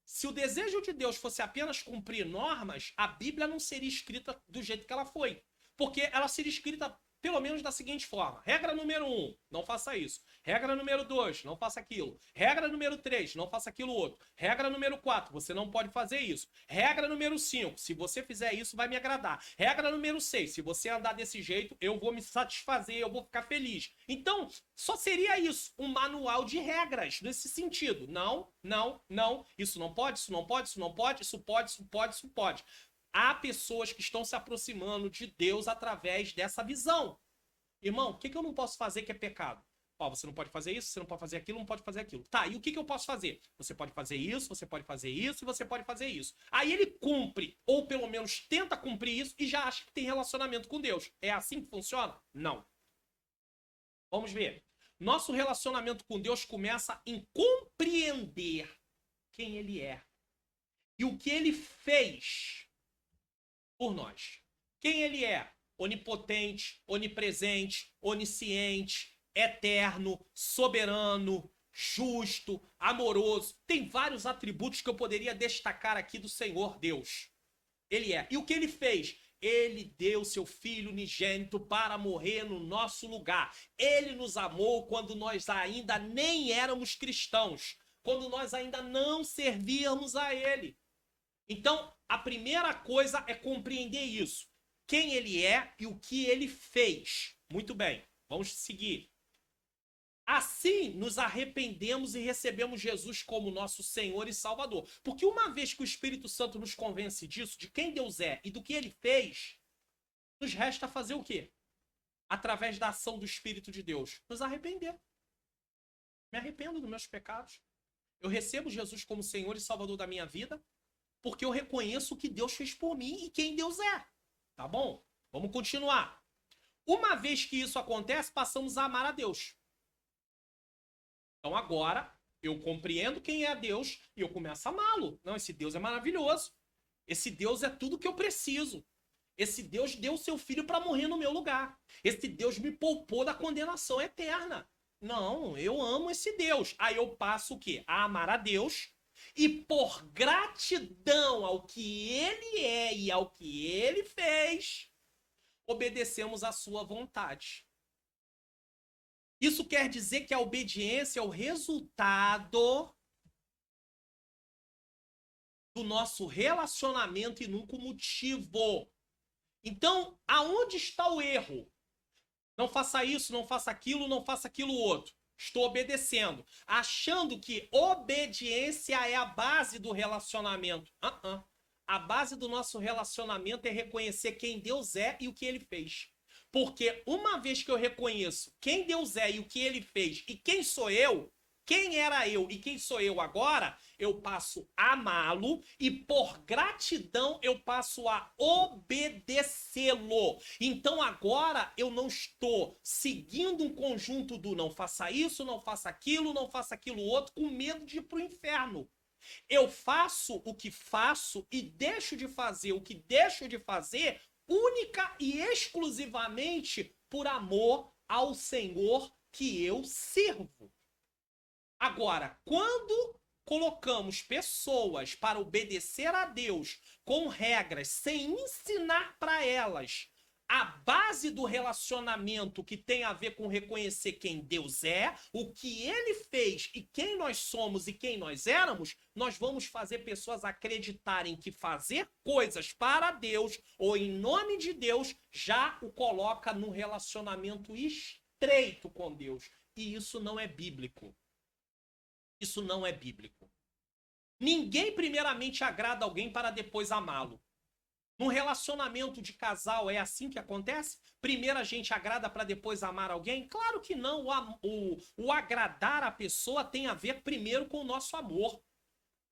se o desejo de Deus fosse apenas cumprir normas, a Bíblia não seria escrita do jeito que ela foi. Porque ela seria escrita pelo menos da seguinte forma. Regra número 1, não faça isso. Regra número 2, não faça aquilo. Regra número 3, não faça aquilo outro. Regra número 4, você não pode fazer isso. Regra número 5, se você fizer isso, vai me agradar. Regra número 6, se você andar desse jeito, eu vou me satisfazer, eu vou ficar feliz. Então, só seria isso, um manual de regras nesse sentido. Não, não, não, isso não pode, isso não pode, isso não pode, isso pode, isso pode, isso pode. Há pessoas que estão se aproximando de Deus através dessa visão. Irmão, o que eu não posso fazer que é pecado? Você não pode fazer isso, você não pode fazer aquilo, não pode fazer aquilo. Tá, e o que eu posso fazer? Você pode fazer isso, você pode fazer isso e você pode fazer isso. Aí ele cumpre, ou pelo menos tenta cumprir isso e já acha que tem relacionamento com Deus. É assim que funciona? Não. Vamos ver. Nosso relacionamento com Deus começa em compreender quem Ele é e o que Ele fez por nós. Quem Ele é? Onipotente, onipresente, onisciente, eterno, soberano, justo, amoroso. Tem vários atributos que eu poderia destacar aqui do Senhor Deus. Ele é. E o que ele fez? Ele deu seu Filho unigênito para morrer no nosso lugar. Ele nos amou quando nós ainda nem éramos cristãos, quando nós ainda não servíamos a Ele. Então, a primeira coisa é compreender isso. Quem Ele é e o que Ele fez. Muito bem, vamos seguir. Assim, nos arrependemos e recebemos Jesus como nosso Senhor e Salvador. Porque uma vez que o Espírito Santo nos convence disso, de quem Deus é e do que Ele fez, nos resta fazer o quê? Através da ação do Espírito de Deus, nos arrepender. Me arrependo dos meus pecados. Eu recebo Jesus como Senhor e Salvador da minha vida, porque eu reconheço o que Deus fez por mim e quem Deus é. Tá bom? Vamos continuar. Uma vez que isso acontece, passamos a amar a Deus. Então agora eu compreendo quem é Deus e eu começo a amá-lo. Não, esse Deus é maravilhoso. Esse Deus é tudo que eu preciso. Esse Deus deu seu filho para morrer no meu lugar. Esse Deus me poupou da condenação eterna. Não, eu amo esse Deus. Aí eu passo o quê? A amar a Deus. E por gratidão ao que ele é e ao que ele fez, obedecemos à sua vontade. Isso quer dizer que a obediência é o resultado do nosso relacionamento e nunca o motivo. Então, aonde está o erro? Não faça isso, não faça aquilo, não faça aquilo outro. Estou obedecendo, achando que obediência é a base do relacionamento. A base do nosso relacionamento é reconhecer quem Deus é e o que ele fez. Porque uma vez que eu reconheço quem Deus é e o que ele fez e quem sou eu, quem era eu e quem sou eu agora, eu passo a amá-lo e por gratidão eu passo a obedecê-lo. Então agora eu não estou seguindo um conjunto do não faça isso, não faça aquilo outro, com medo de ir para o inferno. Eu faço o que faço e deixo de fazer o que deixo de fazer única e exclusivamente por amor ao Senhor que eu sirvo. Agora, quando colocamos pessoas para obedecer a Deus com regras, sem ensinar para elas a base do relacionamento que tem a ver com reconhecer quem Deus é, o que ele fez e quem nós somos e quem nós éramos, nós vamos fazer pessoas acreditarem que fazer coisas para Deus ou em nome de Deus já o coloca num relacionamento estreito com Deus. E isso não é bíblico. Isso não é bíblico. Ninguém primeiramente agrada alguém para depois amá-lo. Num relacionamento de casal é assim que acontece? Primeiro a gente agrada para depois amar alguém? Claro que não. O agradar a pessoa tem a ver primeiro com o nosso amor.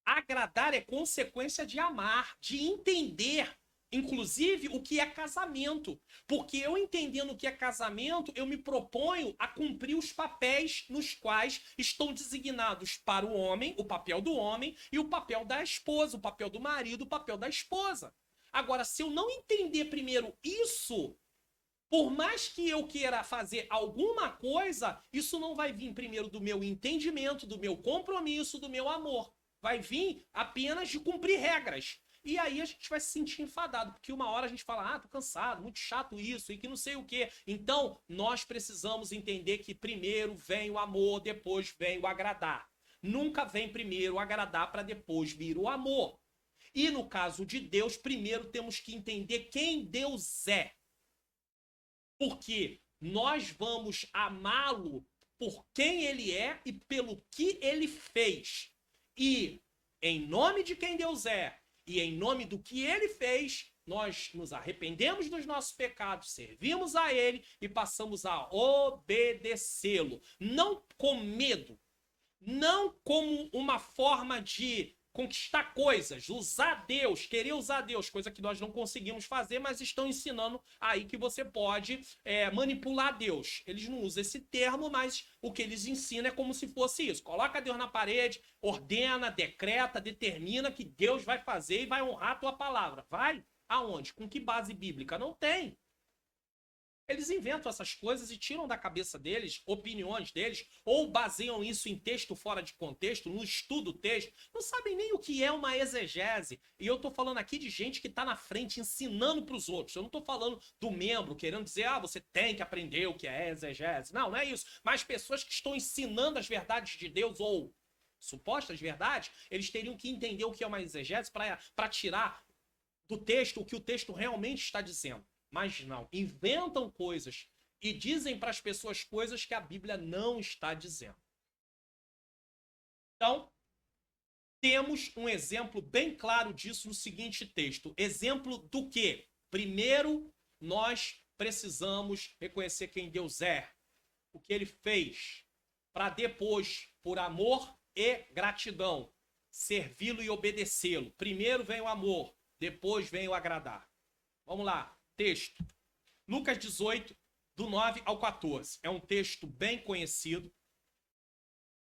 Agradar é consequência de amar, de entender, inclusive, o que é casamento. Porque eu entendendo o que é casamento, eu me proponho a cumprir os papéis nos quais estão designados para o homem, o papel do homem, e o papel da esposa, o papel do marido, o papel da esposa. Agora, se eu não entender primeiro isso, por mais que eu queira fazer alguma coisa, isso não vai vir primeiro do meu entendimento, do meu compromisso, do meu amor. Vai vir apenas de cumprir regras. E aí a gente vai se sentir enfadado, porque uma hora a gente fala, tô cansado, muito chato isso, e que não sei o quê. Então, nós precisamos entender que primeiro vem o amor, depois vem o agradar. Nunca vem primeiro o agradar para depois vir o amor. E no caso de Deus, primeiro temos que entender quem Deus é. Porque nós vamos amá-lo por quem ele é e pelo que ele fez. E em nome de quem Deus é e em nome do que ele fez, nós nos arrependemos dos nossos pecados, servimos a ele e passamos a obedecê-lo. Não com medo, não como uma forma de conquistar coisas, usar Deus, querer usar Deus, coisa que nós não conseguimos fazer, mas estão ensinando aí que você pode manipular Deus. Eles não usam esse termo, mas o que eles ensinam é como se fosse isso. Coloca Deus na parede, ordena, decreta, determina que Deus vai fazer e vai honrar a tua palavra. Vai? Aonde? Com que base bíblica? Não tem. Eles inventam essas coisas e tiram da cabeça deles opiniões deles, ou baseiam isso em texto fora de contexto, no estudo texto. Não sabem nem o que é uma exegese. E eu tô falando aqui de gente que tá na frente ensinando para os outros. Eu não tô falando do membro querendo dizer, você tem que aprender o que é exegese. Não, não é isso. Mas pessoas que estão ensinando as verdades de Deus ou supostas verdades, eles teriam que entender o que é uma exegese para tirar do texto o que o texto realmente está dizendo. Mas não, inventam coisas e dizem para as pessoas coisas que a Bíblia não está dizendo. Então, temos um exemplo bem claro disso no seguinte texto. Exemplo do quê? Primeiro, nós precisamos reconhecer quem Deus é, o que ele fez, para depois, por amor e gratidão, servi-lo e obedecê-lo. Primeiro vem o amor, depois vem o agradar. Vamos lá. Texto. Lucas 18, do 9 ao 14. É um texto bem conhecido.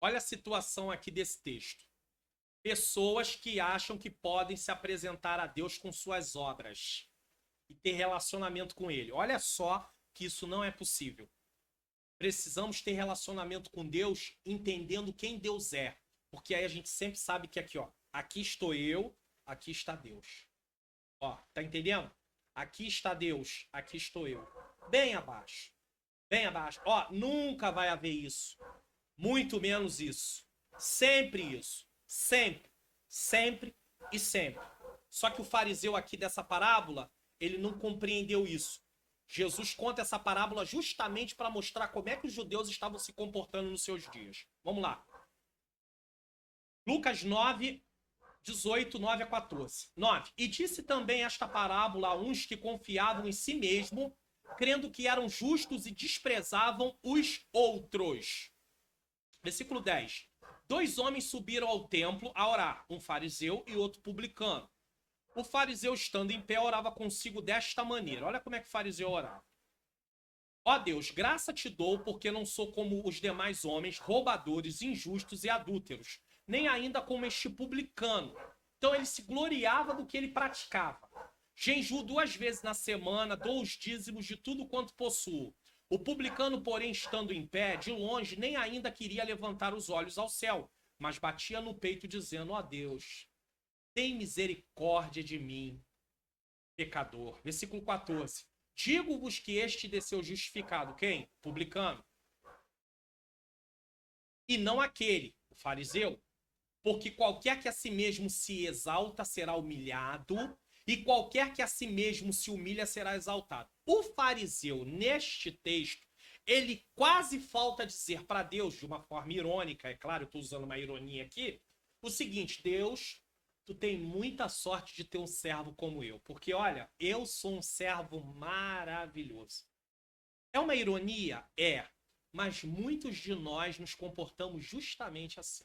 Olha a situação aqui desse texto. Pessoas que acham que podem se apresentar a Deus com suas obras e ter relacionamento com Ele. Olha só que isso não é possível. Precisamos ter relacionamento com Deus entendendo quem Deus é. Porque aí a gente sempre sabe que aqui, ó, aqui estou eu, aqui está Deus. Ó, tá entendendo? Aqui está Deus, aqui estou eu. Bem abaixo. Bem abaixo. Ó, nunca vai haver isso. Muito menos isso. Sempre isso. Sempre. Sempre e sempre. Só que o fariseu aqui dessa parábola, ele não compreendeu isso. Jesus conta essa parábola justamente para mostrar como é que os judeus estavam se comportando nos seus dias. Vamos lá. Lucas 9, 18, 9 a 14. 9. E disse também esta parábola a uns que confiavam em si mesmo, crendo que eram justos e desprezavam os outros. Versículo 10. 2 homens subiram ao templo a orar, um fariseu e outro publicano. O fariseu, estando em pé, orava consigo desta maneira. Olha como é que o fariseu orava. Ó Deus, graça te dou, porque não sou como os demais homens, roubadores, injustos e adúlteros, nem ainda como este publicano. Então ele se gloriava do que ele praticava. Jejuo 2 vezes na semana, dou os dízimos de tudo quanto possuo. O publicano, porém, estando em pé, de longe, nem ainda queria levantar os olhos ao céu, mas batia no peito, dizendo, ó Deus, tem misericórdia de mim, pecador. Versículo 14. Digo-vos que este desceu justificado. Quem? Publicano. E não aquele, o fariseu. Porque qualquer que a si mesmo se exalta será humilhado, e qualquer que a si mesmo se humilha será exaltado. O fariseu, neste texto, ele quase falta dizer para Deus, de uma forma irônica, é claro, eu estou usando uma ironia aqui, o seguinte, Deus, tu tem muita sorte de ter um servo como eu, porque olha, eu sou um servo maravilhoso. É uma ironia? É, mas muitos de nós nos comportamos justamente assim.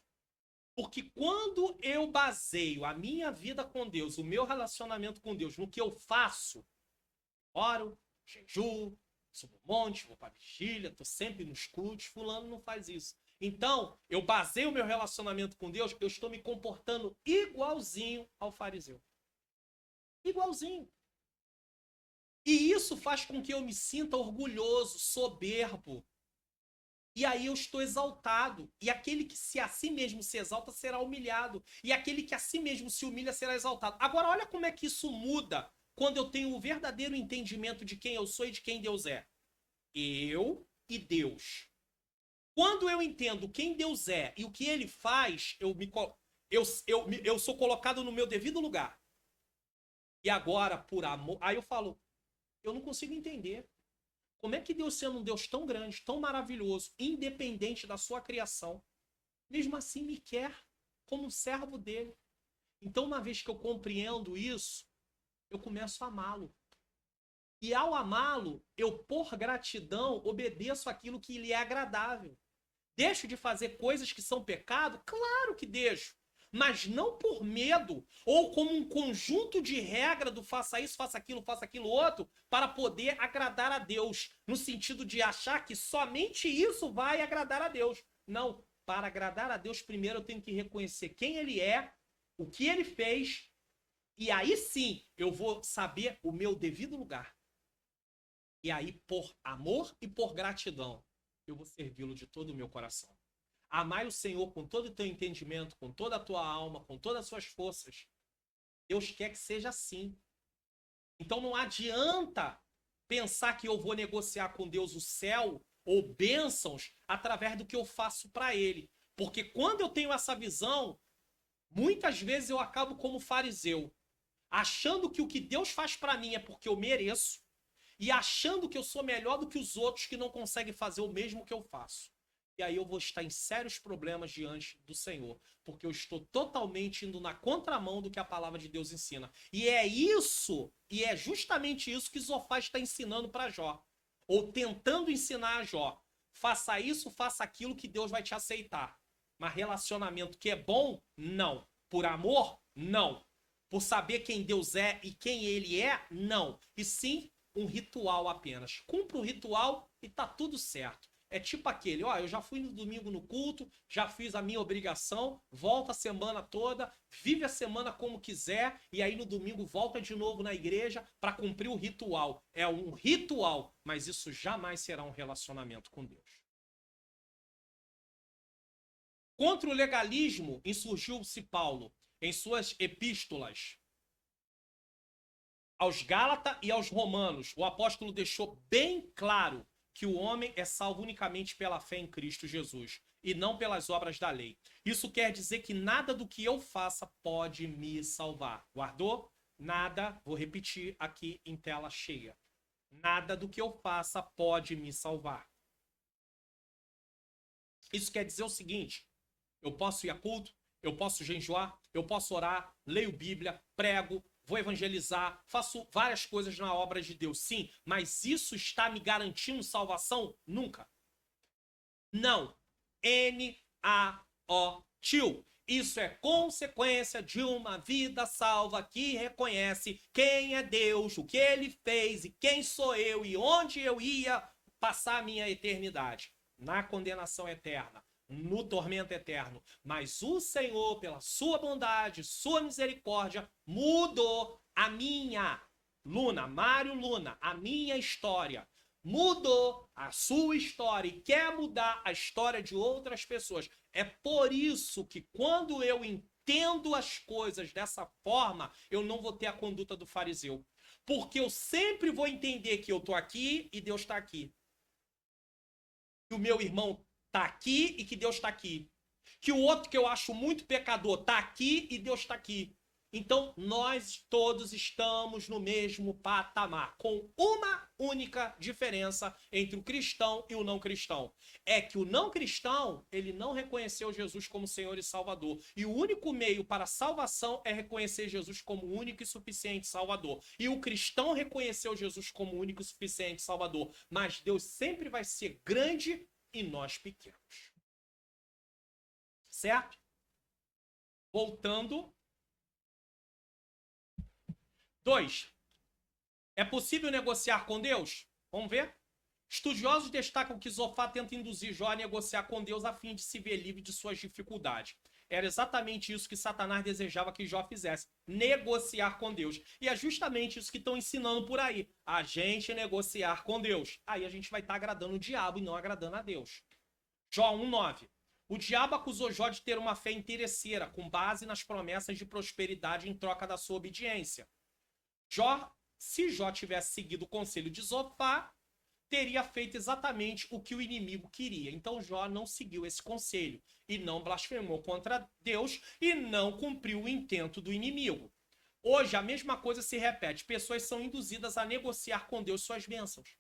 Porque quando eu baseio a minha vida com Deus, o meu relacionamento com Deus, no que eu faço, oro, jejuo, subo um monte, vou para vigília, estou sempre nos cultos, fulano não faz isso. Então, eu baseio o meu relacionamento com Deus, eu estou me comportando igualzinho ao fariseu. Igualzinho. E isso faz com que eu me sinta orgulhoso, soberbo. E aí eu estou exaltado. E aquele que se a si mesmo se exalta será humilhado. E aquele que a si mesmo se humilha será exaltado. Agora, olha como é que isso muda quando eu tenho o verdadeiro entendimento de quem eu sou e de quem Deus é. Eu e Deus. Quando eu entendo quem Deus é e o que Ele faz, eu sou colocado no meu devido lugar. E agora, por amor... Aí eu falo, eu não consigo entender. Como é que Deus, sendo um Deus tão grande, tão maravilhoso, independente da sua criação, mesmo assim me quer como um servo dele? Então, uma vez que eu compreendo isso, eu começo a amá-lo. E ao amá-lo, eu, por gratidão, obedeço aquilo que lhe é agradável. Deixo de fazer coisas que são pecado? Claro que deixo. Mas não por medo, ou como um conjunto de regra do faça isso, faça aquilo outro, para poder agradar a Deus. No sentido de achar que somente isso vai agradar a Deus. Não, para agradar a Deus, primeiro eu tenho que reconhecer quem Ele é, o que Ele fez, e aí sim eu vou saber o meu devido lugar. E aí, por amor e por gratidão, eu vou servi-lo de todo o meu coração. Amai o Senhor com todo o teu entendimento, com toda a tua alma, com todas as suas forças. Deus quer que seja assim. Então não adianta pensar que eu vou negociar com Deus o céu ou bênçãos através do que eu faço para Ele. Porque quando eu tenho essa visão, muitas vezes eu acabo como fariseu, achando que o que Deus faz para mim é porque eu mereço e achando que eu sou melhor do que os outros que não conseguem fazer o mesmo que eu faço. E aí eu vou estar em sérios problemas diante do Senhor, porque eu estou totalmente indo na contramão do que a palavra de Deus ensina. E é isso, e é justamente isso que Zofar está ensinando para Jó, ou tentando ensinar a Jó. Faça isso, faça aquilo que Deus vai te aceitar. Mas relacionamento que é bom, não. Por amor, não. Por saber quem Deus é e quem Ele é, não. E sim, um ritual apenas. Cumpra o ritual e tá tudo certo. É tipo aquele, ó, eu já fui no domingo no culto, já fiz a minha obrigação, volta a semana toda, vive a semana como quiser, e aí no domingo volta de novo na igreja para cumprir o ritual. É um ritual, mas isso jamais será um relacionamento com Deus. Contra o legalismo, insurgiu-se Paulo em suas epístolas aos Gálatas e aos Romanos. O apóstolo deixou bem claro que o homem é salvo unicamente pela fé em Cristo Jesus e não pelas obras da lei. Isso quer dizer que nada do que eu faça pode me salvar. Guardou? Nada, vou repetir aqui em tela cheia. Nada do que eu faça pode me salvar. Isso quer dizer o seguinte: eu posso ir a culto, eu posso jejuar, eu posso orar, leio Bíblia, prego, vou evangelizar, faço várias coisas na obra de Deus, sim, mas isso está me garantindo salvação? Nunca. Não. N-A-O-Tio. Isso é consequência de uma vida salva que reconhece quem é Deus, o que ele fez e quem sou eu e onde eu ia passar a minha eternidade. Na condenação eterna, no tormento eterno. Mas o Senhor, pela sua bondade, sua misericórdia, mudou a minha, Mário Luna, a minha história. Mudou a sua história e quer mudar a história de outras pessoas. É por isso que quando eu entendo as coisas dessa forma, eu não vou ter a conduta do fariseu. Porque eu sempre vou entender que eu estou aqui e Deus está aqui. Que o meu irmão está aqui e que Deus está aqui. Que o outro que eu acho muito pecador está aqui e Deus está aqui. Então, nós todos estamos no mesmo patamar, com uma única diferença entre o cristão e o não cristão. É que o não cristão, ele não reconheceu Jesus como Senhor e Salvador. E o único meio para a salvação é reconhecer Jesus como único e suficiente Salvador. E o cristão reconheceu Jesus como único e suficiente Salvador. Mas Deus sempre vai ser grande e nós pequenos. Certo? Voltando. 2. É possível negociar com Deus? Vamos ver? Estudiosos destacam que Zofá tenta induzir Jó a negociar com Deus a fim de se ver livre de suas dificuldades. Era exatamente isso que Satanás desejava que Jó fizesse, negociar com Deus. E é justamente isso que estão ensinando por aí, a gente negociar com Deus. Aí a gente vai estar agradando o diabo e não agradando a Deus. Jó 1,9. O diabo acusou Jó de ter uma fé interesseira, com base nas promessas de prosperidade em troca da sua obediência. Se Jó tivesse seguido o conselho de Zofá, teria feito exatamente o que o inimigo queria. Então Jó não seguiu esse conselho e não blasfemou contra Deus e não cumpriu o intento do inimigo. Hoje a mesma coisa se repete. Pessoas são induzidas a negociar com Deus suas bênçãos.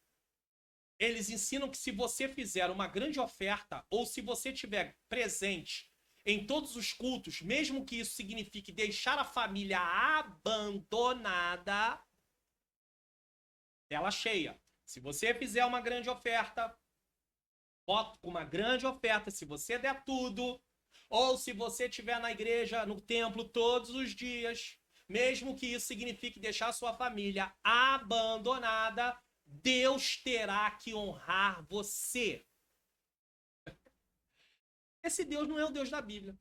Eles ensinam que se você fizer uma grande oferta ou se você tiver presente em todos os cultos, mesmo que isso signifique deixar a família abandonada, tela cheia. Se você fizer uma grande oferta, voto com uma grande oferta, se você der tudo, ou se você estiver na igreja, no templo todos os dias, mesmo que isso signifique deixar sua família abandonada, Deus terá que honrar você. Esse Deus não é o Deus da Bíblia.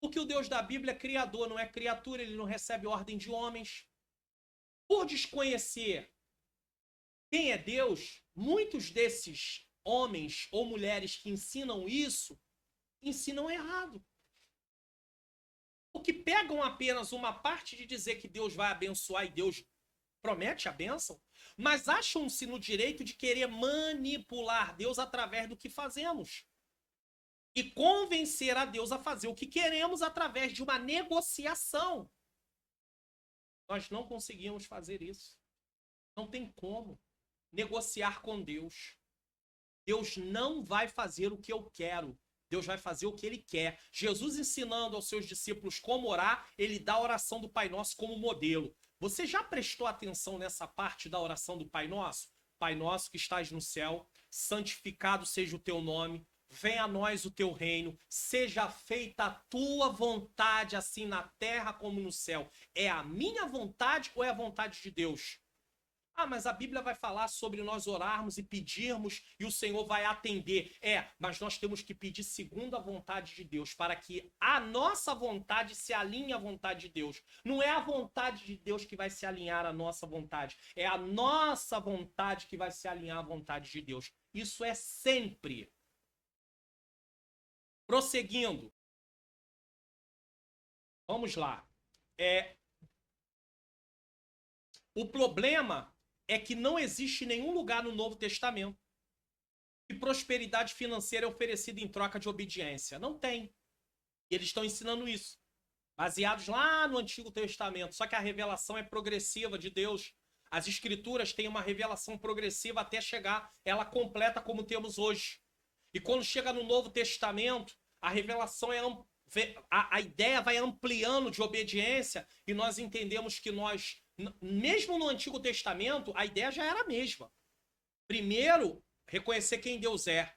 Porque o Deus da Bíblia é criador, não é criatura, ele não recebe ordem de homens. Por desconhecer quem é Deus, muitos desses homens ou mulheres que ensinam isso, ensinam errado. Porque pegam apenas uma parte de dizer que Deus vai abençoar e Deus promete a bênção, mas acham-se no direito de querer manipular Deus através do que fazemos. E convencer a Deus a fazer o que queremos através de uma negociação. Nós não conseguimos fazer isso. Não tem como negociar com Deus. Deus não vai fazer o que eu quero. Deus vai fazer o que ele quer. Jesus ensinando aos seus discípulos como orar, ele dá a oração do Pai Nosso como modelo. Você já prestou atenção nessa parte da oração do Pai Nosso? Pai Nosso que estás no céu, santificado seja o teu nome. Venha a nós o teu reino, seja feita a tua vontade, assim na terra como no céu. É a minha vontade ou é a vontade de Deus? Ah, mas a Bíblia vai falar sobre nós orarmos e pedirmos e o Senhor vai atender. Mas nós temos que pedir segundo a vontade de Deus, para que a nossa vontade se alinhe à vontade de Deus. Não é a vontade de Deus que vai se alinhar à nossa vontade, é a nossa vontade que vai se alinhar à vontade de Deus. Isso é sempre. Prosseguindo, vamos lá. O problema é que não existe nenhum lugar no Novo Testamento que prosperidade financeira é oferecida em troca de obediência. Não tem. E eles estão ensinando isso, baseados lá no Antigo Testamento. Só que a revelação é progressiva de Deus. As Escrituras têm uma revelação progressiva até chegar ela completa como temos hoje. E quando chega no Novo Testamento, a revelação a ideia vai ampliando de obediência e nós entendemos que nós, mesmo no Antigo Testamento, a ideia já era a mesma. Primeiro, reconhecer quem Deus é,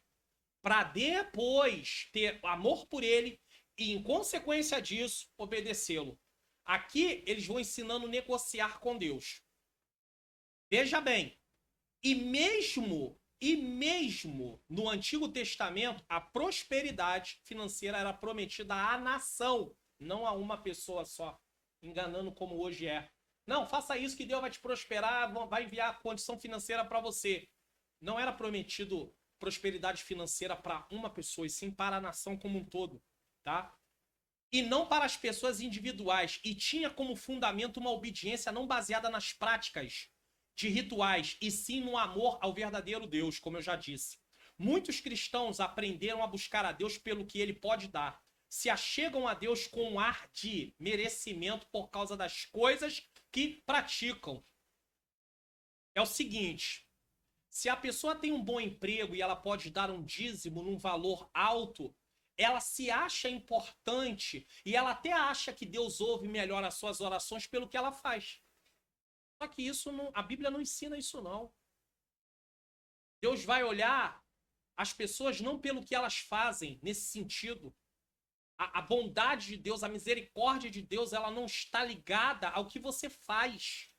para depois ter amor por ele e, em consequência disso, obedecê-lo. Aqui, eles vão ensinando a negociar com Deus. Veja bem, e mesmo no Antigo Testamento, a prosperidade financeira era prometida à nação, não a uma pessoa só, enganando como hoje é. Não, faça isso que Deus vai te prosperar, vai enviar condição financeira para você. Não era prometido prosperidade financeira para uma pessoa, e sim para a nação como um todo, tá? E não para as pessoas individuais. E tinha como fundamento uma obediência não baseada nas práticas de rituais, e sim no amor ao verdadeiro Deus, como eu já disse. Muitos cristãos aprenderam a buscar a Deus pelo que ele pode dar. Se achegam a Deus com um ar de merecimento por causa das coisas que praticam. É o seguinte, se a pessoa tem um bom emprego e ela pode dar um dízimo num valor alto, ela se acha importante e ela até acha que Deus ouve melhor as suas orações pelo que ela faz. Só que isso não, a Bíblia não ensina isso não. Deus vai olhar as pessoas não pelo que elas fazem nesse sentido. A bondade de Deus, a misericórdia de Deus, ela não está ligada ao que você faz.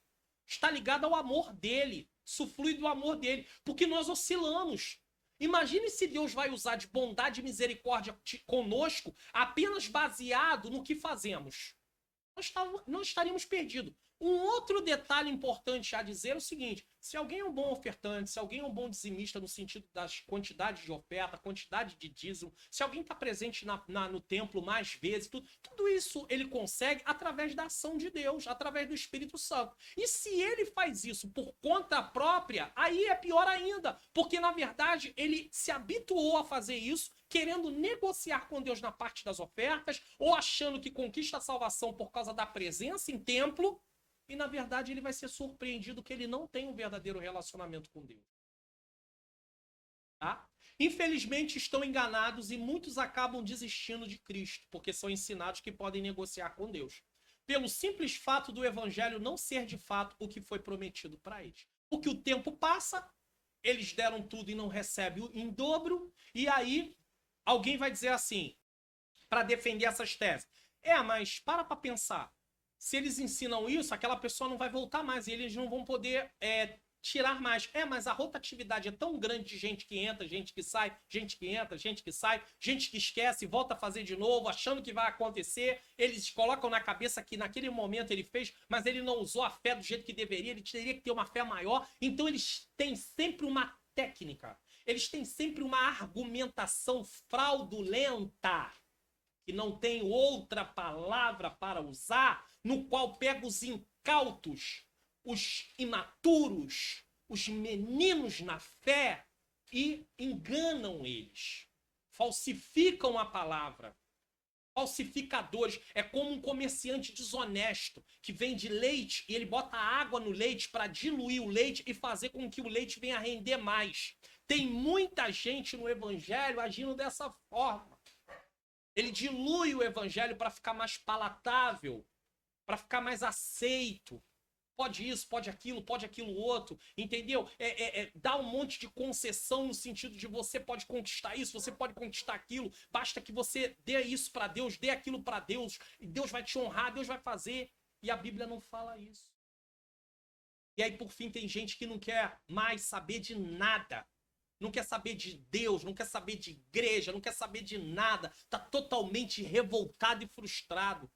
Está ligada ao amor dele. Isso flui do amor dele. Porque nós oscilamos. Imagine se Deus vai usar de bondade e misericórdia conosco apenas baseado no que fazemos. Nós estaríamos perdidos. Um outro detalhe importante a dizer é o seguinte: se alguém é um bom ofertante, se alguém é um bom dizimista no sentido das quantidades de oferta, quantidade de dízimo, se alguém está presente no templo mais vezes, tudo isso ele consegue através da ação de Deus, através do Espírito Santo. E se ele faz isso por conta própria, aí é pior ainda, porque na verdade ele se habituou a fazer isso querendo negociar com Deus na parte das ofertas, ou achando que conquista a salvação por causa da presença em templo, e na verdade ele vai ser surpreendido que ele não tem um verdadeiro relacionamento com Deus. Tá? Infelizmente estão enganados e muitos acabam desistindo de Cristo, porque são ensinados que podem negociar com Deus, pelo simples fato do evangelho não ser de fato o que foi prometido para eles. Porque o tempo passa, eles deram tudo e não recebem em dobro, e aí alguém vai dizer assim, para defender essas teses: mas para pensar. Se eles ensinam isso, aquela pessoa não vai voltar mais e eles não vão poder tirar mais. Mas a rotatividade é tão grande de gente que entra, gente que sai, gente que entra, gente que sai, gente que esquece e volta a fazer de novo, achando que vai acontecer. Eles colocam na cabeça que naquele momento ele fez, mas ele não usou a fé do jeito que deveria, ele teria que ter uma fé maior. Então eles têm sempre uma técnica, eles têm sempre uma argumentação fraudulenta, que não tem outra palavra para usar, no qual pega os incautos, os imaturos, os meninos na fé e enganam eles. Falsificam a palavra. Falsificadores. É como um comerciante desonesto que vende leite e ele bota água no leite para diluir o leite e fazer com que o leite venha a render mais. Tem muita gente no evangelho agindo dessa forma. Ele dilui o evangelho para ficar mais palatável, para ficar mais aceito. Pode isso, pode aquilo outro, entendeu? Dá um monte de concessão no sentido de você pode conquistar isso, você pode conquistar aquilo, basta que você dê isso para Deus, dê aquilo para Deus, e Deus vai te honrar, Deus vai fazer. E a Bíblia não fala isso. E aí, por fim, tem gente que não quer mais saber de nada. Não quer saber de Deus, não quer saber de igreja, não quer saber de nada. Está totalmente revoltado e frustrado.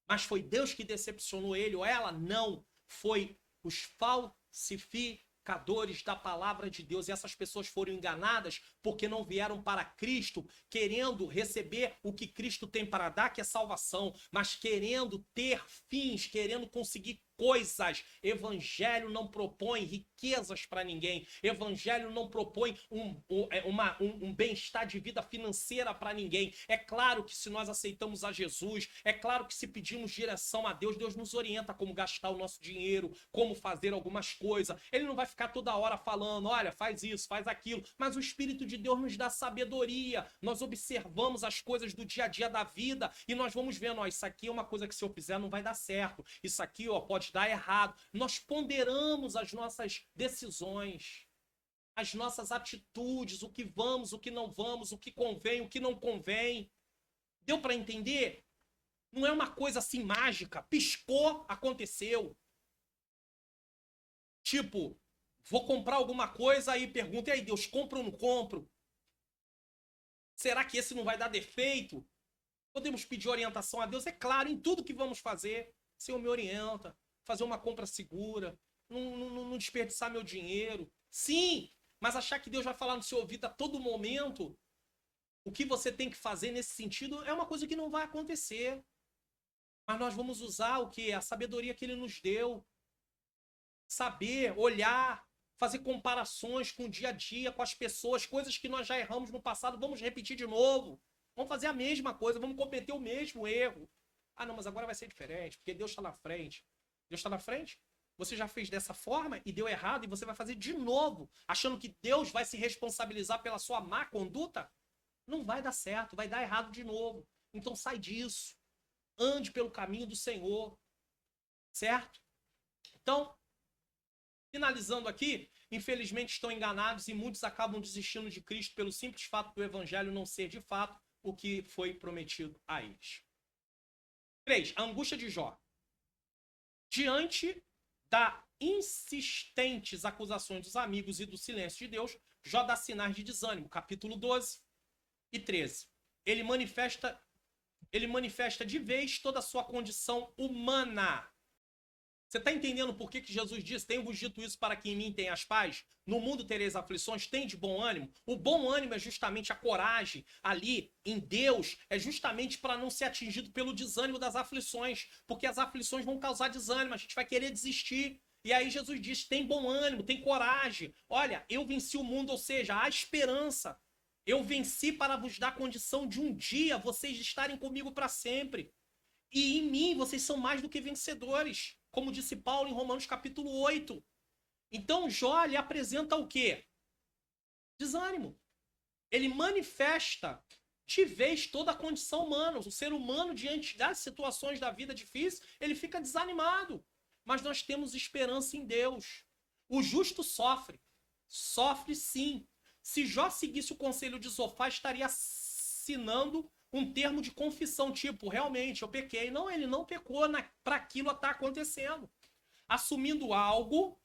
Mas foi Deus que decepcionou ele ou ela? Não. Foi os falsificadores da palavra de Deus. E essas pessoas foram enganadas porque não vieram para Cristo querendo receber o que Cristo tem para dar, que é salvação, mas querendo ter fins, querendo conseguir coisas. Evangelho não propõe riquezas para ninguém. Evangelho não propõe um bem-estar de vida financeira para ninguém. É claro que se nós aceitamos a Jesus, é claro que se pedimos direção a Deus, Deus nos orienta como gastar o nosso dinheiro, como fazer algumas coisas. Ele não vai ficar toda hora falando, olha, faz isso, faz aquilo. Mas o Espírito de Deus nos dá sabedoria. Nós observamos as coisas do dia a dia da vida e nós vamos vendo, ó, isso aqui é uma coisa que se eu fizer não vai dar certo. Isso aqui, ó, pode dar errado. Nós ponderamos as nossas decisões, as nossas atitudes, o que vamos, o que não vamos, o que convém, o que não convém. Deu para entender? Não é uma coisa assim mágica. Piscou, aconteceu. Tipo, vou comprar alguma coisa aí pergunta, e aí, Deus, compro ou não compro? Será que esse não vai dar defeito? Podemos pedir orientação a Deus? É claro, em tudo que vamos fazer. Senhor, me orienta. Fazer uma compra segura, não desperdiçar meu dinheiro. Sim, mas achar que Deus vai falar no seu ouvido a todo momento o que você tem que fazer nesse sentido é uma coisa que não vai acontecer. Mas nós vamos usar o que? A sabedoria que Ele nos deu. Saber, olhar, fazer comparações com o dia a dia, com as pessoas, coisas que nós já erramos no passado, vamos repetir de novo. Vamos fazer a mesma coisa, vamos cometer o mesmo erro. Ah, não, mas agora vai ser diferente, porque Deus está na frente. Deus está na frente? Você já fez dessa forma e deu errado e você vai fazer de novo, achando que Deus vai se responsabilizar pela sua má conduta? Não vai dar certo, vai dar errado de novo. Então sai disso. Ande pelo caminho do Senhor. Certo? Então, finalizando aqui, infelizmente estão enganados e muitos acabam desistindo de Cristo pelo simples fato do evangelho não ser de fato o que foi prometido a eles. 3. A angústia de Jó. Diante das insistentes acusações dos amigos e do silêncio de Deus, Jó dá sinais de desânimo. Capítulo 12 e 13. Ele manifesta de vez toda a sua condição humana. Você está entendendo por que Jesus disse, tenho-vos dito isso para que em mim tenhas paz? No mundo tereis aflições, tem de bom ânimo. O bom ânimo é justamente a coragem ali em Deus, é justamente para não ser atingido pelo desânimo das aflições, porque as aflições vão causar desânimo, a gente vai querer desistir. E aí Jesus diz, tem bom ânimo, tem coragem. Olha, eu venci o mundo, ou seja, há esperança. Eu venci para vos dar condição de um dia vocês estarem comigo para sempre. E em mim vocês são mais do que vencedores, como disse Paulo em Romanos capítulo 8. Então Jó lhe apresenta o quê? Desânimo. Ele manifesta de vez toda a condição humana. O ser humano, diante das situações da vida difícil, ele fica desanimado. Mas nós temos esperança em Deus. O justo sofre. Sofre sim. Se Jó seguisse o conselho de Zofar, estaria assinando um termo de confissão, tipo, realmente, eu pequei. Não, ele não pecou para aquilo estar acontecendo. Assumindo algo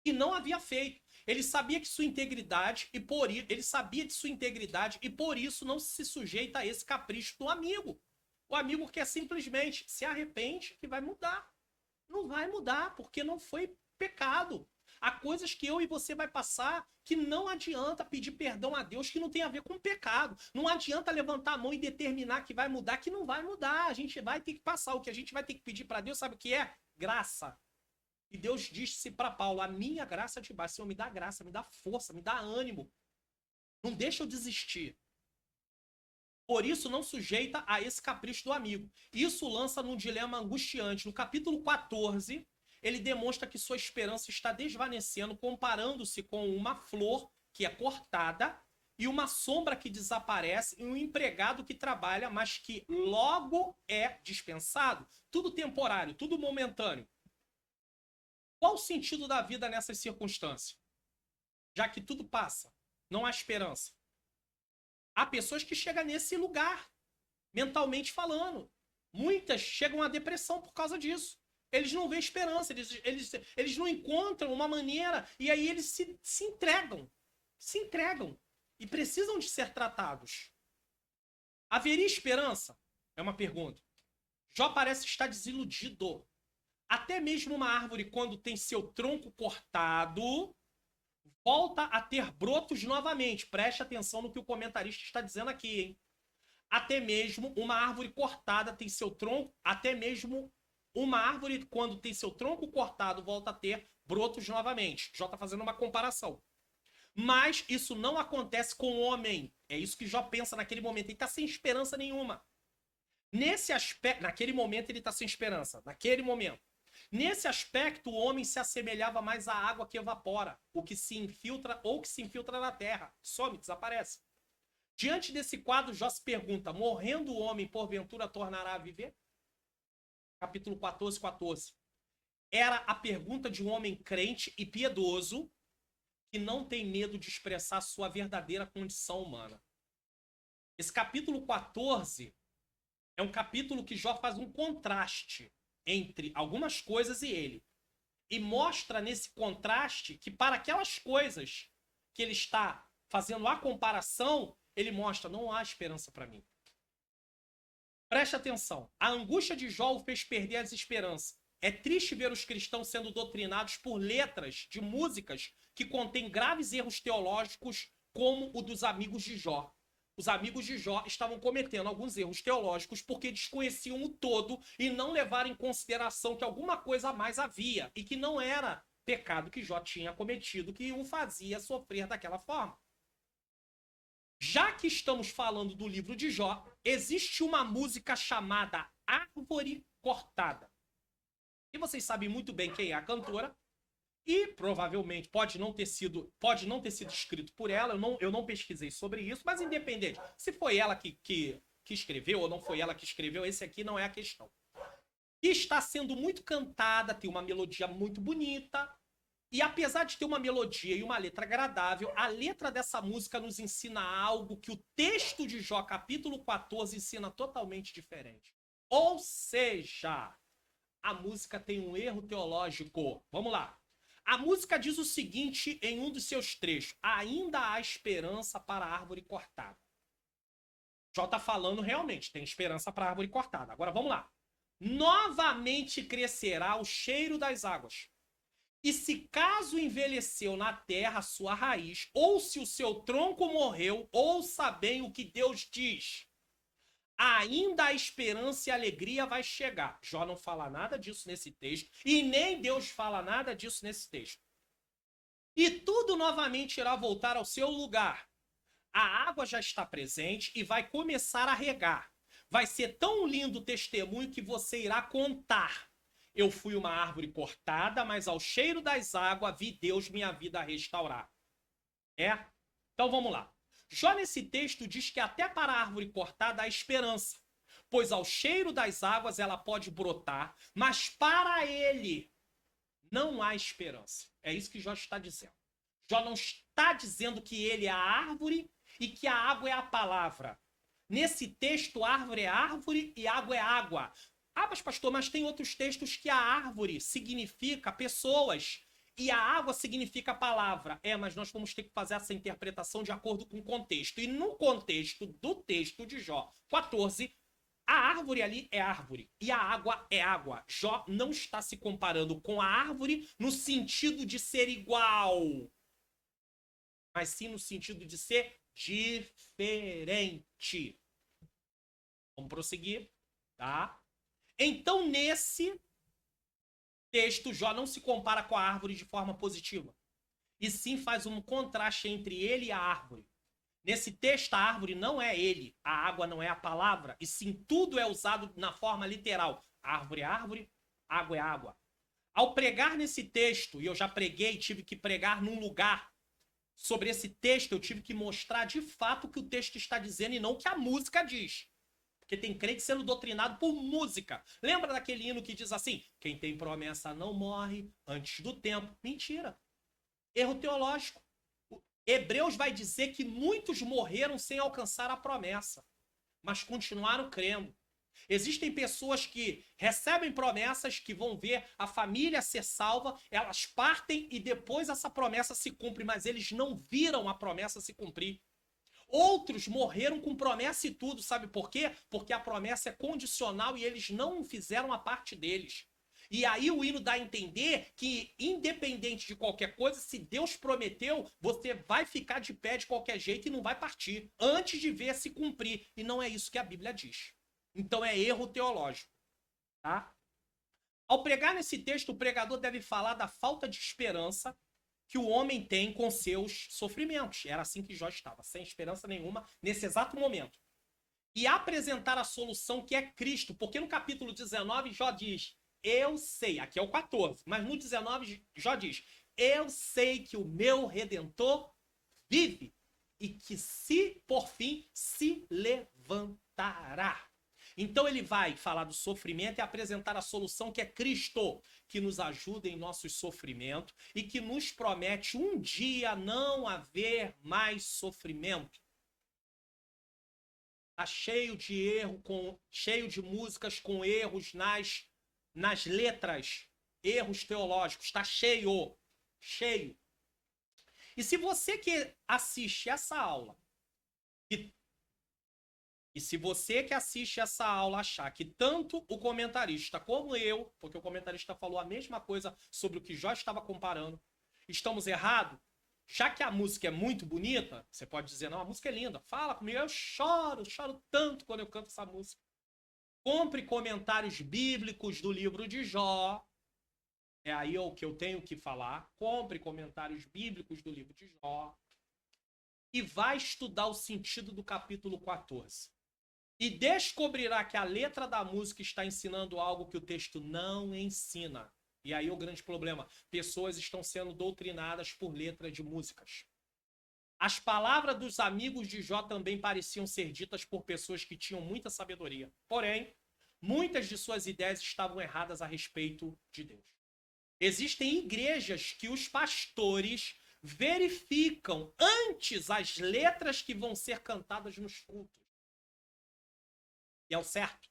que não havia feito. Ele sabia que sua integridade, ele sabia de sua integridade e por isso não se sujeita a esse capricho do amigo. O amigo quer simplesmente se arrepende que vai mudar. Não vai mudar, porque não foi pecado. Há coisas que eu e você vai passar que não adianta pedir perdão a Deus, que não tem a ver com pecado. Não adianta levantar a mão e determinar que vai mudar, que não vai mudar. A gente vai ter que passar. O que a gente vai ter que pedir para Deus, sabe o que é? Graça. E Deus disse para Paulo, a minha graça te basta. Senhor, me dá graça, me dá força, me dá ânimo. Não deixa eu desistir. Por isso, não sujeita a esse capricho do amigo. Isso lança num dilema angustiante. No capítulo 14... ele demonstra que sua esperança está desvanecendo, comparando-se com uma flor que é cortada e uma sombra que desaparece e um empregado que trabalha, mas que logo é dispensado. Tudo temporário, tudo momentâneo. Qual o sentido da vida nessas circunstâncias? Já que tudo passa, não há esperança. Há pessoas que chegam nesse lugar, mentalmente falando. Muitas chegam à depressão por causa disso. Eles não veem esperança, eles não encontram uma maneira, e aí eles se entregam. Se entregam. E precisam de ser tratados. Haveria esperança? É uma pergunta. Jó parece estar desiludido. Até mesmo uma árvore, quando tem seu tronco cortado, volta a ter brotos novamente. Preste atenção no que o comentarista está dizendo aqui, hein? Até mesmo uma árvore cortada tem seu tronco, até mesmo uma árvore, quando tem seu tronco cortado, volta a ter brotos novamente. Jó está fazendo uma comparação. Mas isso não acontece com o homem. É isso que Jó pensa naquele momento. Ele está sem esperança nenhuma. Nesse aspecto, naquele momento ele está sem esperança. Naquele momento. Nesse aspecto, o homem se assemelhava mais à água que evapora, o que se infiltra ou que se infiltra na terra. Some, desaparece. Diante desse quadro, Jó se pergunta: morrendo o homem, porventura tornará a viver? Capítulo 14, 14. Era a pergunta de um homem crente e piedoso que não tem medo de expressar sua verdadeira condição humana. Esse capítulo 14 é um capítulo que Jó faz um contraste entre algumas coisas e ele. E mostra nesse contraste que para aquelas coisas que ele está fazendo a comparação, ele mostra: não há esperança para mim. Preste atenção. A angústia de Jó o fez perder as esperanças. É triste ver os cristãos sendo doutrinados por letras de músicas que contêm graves erros teológicos, como o dos amigos de Jó. Os amigos de Jó estavam cometendo alguns erros teológicos porque desconheciam o todo e não levaram em consideração que alguma coisa a mais havia e que não era pecado que Jó tinha cometido que o fazia sofrer daquela forma. Já que estamos falando do livro de Jó, existe uma música chamada Árvore Cortada. E vocês sabem muito bem quem é a cantora. E provavelmente pode não ter sido escrito por ela. Eu não pesquisei sobre isso, mas independente. Se foi ela que escreveu ou não foi ela que escreveu, esse aqui não é a questão. E está sendo muito cantada, tem uma melodia muito bonita. E apesar de ter uma melodia e uma letra agradável, a letra dessa música nos ensina algo que o texto de Jó, capítulo 14, ensina totalmente diferente. Ou seja, a música tem um erro teológico. Vamos lá. A música diz o seguinte em um dos seus trechos: ainda há esperança para a árvore cortada. Jó está falando realmente, tem esperança para a árvore cortada. Agora vamos lá. Novamente crescerá o cheiro das águas. E se caso envelheceu na terra a sua raiz, ou se o seu tronco morreu, ouça bem o que Deus diz: ainda a esperança e a alegria vai chegar. Jó não fala nada disso nesse texto, e nem Deus fala nada disso nesse texto. E tudo novamente irá voltar ao seu lugar. A água já está presente e vai começar a regar. Vai ser tão lindo o testemunho que você irá contar: eu fui uma árvore cortada, mas ao cheiro das águas vi Deus minha vida restaurar. Então vamos lá. Jó nesse texto diz que até para a árvore cortada há esperança, pois ao cheiro das águas ela pode brotar, mas para ele não há esperança. É isso que Jó está dizendo. Jó não está dizendo que ele é a árvore e que a água é a palavra. Nesse texto, árvore é árvore e água é água. Ah, mas pastor, mas tem outros textos que a árvore significa pessoas e a água significa palavra. Mas nós vamos ter que fazer essa interpretação de acordo com o contexto. E no contexto do texto de Jó 14, a árvore ali é árvore e a água é água. Jó não está se comparando com a árvore no sentido de ser igual, mas sim no sentido de ser diferente. Vamos prosseguir, tá? Então, nesse texto, Jó não se compara com a árvore de forma positiva, e sim faz um contraste entre ele e a árvore. Nesse texto, a árvore não é ele, a água não é a palavra, e sim tudo é usado na forma literal. Árvore é árvore, água é água. Ao pregar nesse texto, e eu já preguei, tive que pregar num lugar sobre esse texto, eu tive que mostrar de fato o que o texto está dizendo e não o que a música diz. Porque tem crente sendo doutrinado por música. Lembra daquele hino que diz assim: quem tem promessa não morre antes do tempo? Mentira. Erro teológico. Hebreus vai dizer que muitos morreram sem alcançar a promessa, mas continuaram crendo. Existem pessoas que recebem promessas, que vão ver a família ser salva, elas partem e depois essa promessa se cumpre, mas eles não viram a promessa se cumprir. Outros morreram com promessa e tudo, sabe por quê? Porque a promessa é condicional e eles não fizeram a parte deles. E aí o hino dá a entender que, independente de qualquer coisa, se Deus prometeu, você vai ficar de pé de qualquer jeito e não vai partir, antes de ver se cumprir. E não é isso que a Bíblia diz. Então é erro teológico, tá? Ao pregar nesse texto, o pregador deve falar da falta de esperança que o homem tem com seus sofrimentos. Era assim que Jó estava, sem esperança nenhuma, nesse exato momento. E apresentar a solução que é Cristo, porque no capítulo 19, Jó diz, eu sei, aqui é o 14, mas no 19, Jó diz, eu sei que o meu Redentor vive e que se, por fim, se levantará. Então ele vai falar do sofrimento e apresentar a solução que é Cristo, que nos ajuda em nossos sofrimentos e que nos promete um dia não haver mais sofrimento. Está cheio de erro, cheio de músicas com erros nas letras, erros teológicos, está cheio. E se você que assiste essa aula e se você que assiste essa aula achar que tanto o comentarista como eu, porque o comentarista falou a mesma coisa sobre o que Jó estava comparando, estamos errados, já que a música é muito bonita, você pode dizer, não, a música é linda, fala comigo, eu choro tanto quando eu canto essa música. Compre comentários bíblicos do livro de Jó, é aí o que eu tenho que falar, compre comentários bíblicos do livro de Jó, e vai estudar o sentido do capítulo 14. E descobrirá que a letra da música está ensinando algo que o texto não ensina. E aí o grande problema, pessoas estão sendo doutrinadas por letra de músicas. As palavras dos amigos de Jó também pareciam ser ditas por pessoas que tinham muita sabedoria. Porém, muitas de suas ideias estavam erradas a respeito de Deus. Existem igrejas que os pastores verificam antes as letras que vão ser cantadas nos cultos. E é o certo.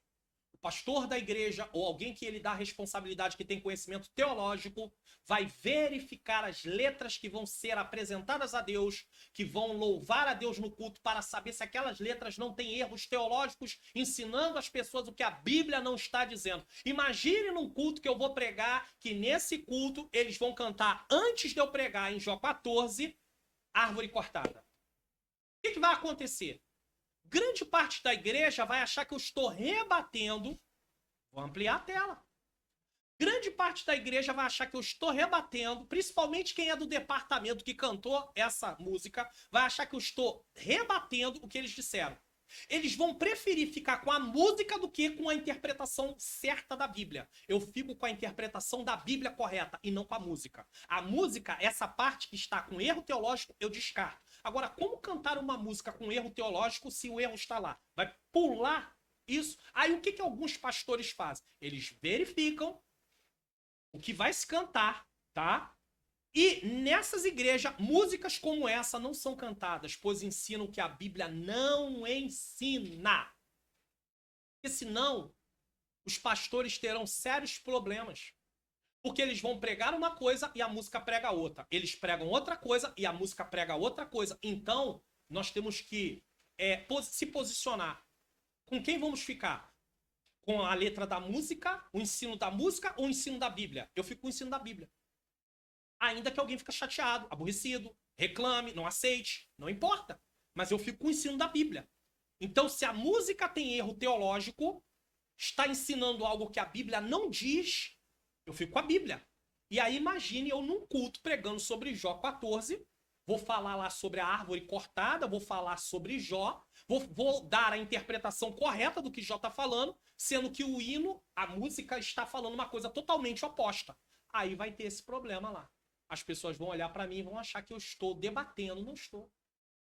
O pastor da igreja ou alguém que ele dá responsabilidade, que tem conhecimento teológico, vai verificar as letras que vão ser apresentadas a Deus, que vão louvar a Deus no culto, para saber se aquelas letras não têm erros teológicos, ensinando as pessoas o que a Bíblia não está dizendo. Imagine num culto que eu vou pregar, que nesse culto eles vão cantar, antes de eu pregar em Jó 14, árvore cortada. O que vai acontecer? Grande parte da igreja vai achar que eu estou rebatendo. Vou ampliar a tela. Grande parte da igreja vai achar que eu estou rebatendo, principalmente quem é do departamento que cantou essa música, vai achar que eu estou rebatendo o que eles disseram. Eles vão preferir ficar com a música do que com a interpretação certa da Bíblia. Eu fico com a interpretação da Bíblia correta e não com a música. A música, essa parte que está com erro teológico, eu descarto. Agora, como cantar uma música com erro teológico se o erro está lá? Vai pular isso? Aí o que alguns pastores fazem? Eles verificam o que vai se cantar, tá? E nessas igrejas, músicas como essa não são cantadas, pois ensinam o que a Bíblia não ensina. Porque senão, os pastores terão sérios problemas. Porque eles vão pregar uma coisa e a música prega outra. Eles pregam outra coisa e a música prega outra coisa. Então, nós temos que se posicionar. Com quem vamos ficar? Com a letra da música, o ensino da música ou o ensino da Bíblia? Eu fico com o ensino da Bíblia. Ainda que alguém fique chateado, aborrecido, reclame, não aceite, não importa. Mas eu fico com o ensino da Bíblia. Então, se a música tem erro teológico, está ensinando algo que a Bíblia não diz, eu fico com a Bíblia. E aí imagine eu num culto pregando sobre Jó 14, vou falar lá sobre a árvore cortada, vou falar sobre Jó, vou dar a interpretação correta do que Jó está falando, sendo que o hino, a música, está falando uma coisa totalmente oposta. Aí vai ter esse problema lá. As pessoas vão olhar para mim e vão achar que eu estou debatendo. Não estou.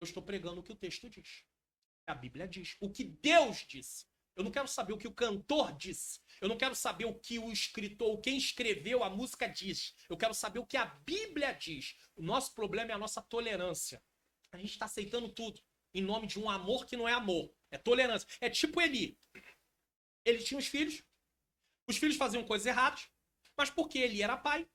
Eu estou pregando o que o texto diz. A Bíblia diz. O que Deus disse. Eu não quero saber o que o cantor disse. Eu não quero saber o que o escritor, quem escreveu a música diz. Eu quero saber o que a Bíblia diz. O nosso problema é a nossa tolerância. A gente está aceitando tudo em nome de um amor que não é amor. É tolerância. É tipo Eli. Ele tinha os filhos faziam coisas erradas, mas porque ele era pai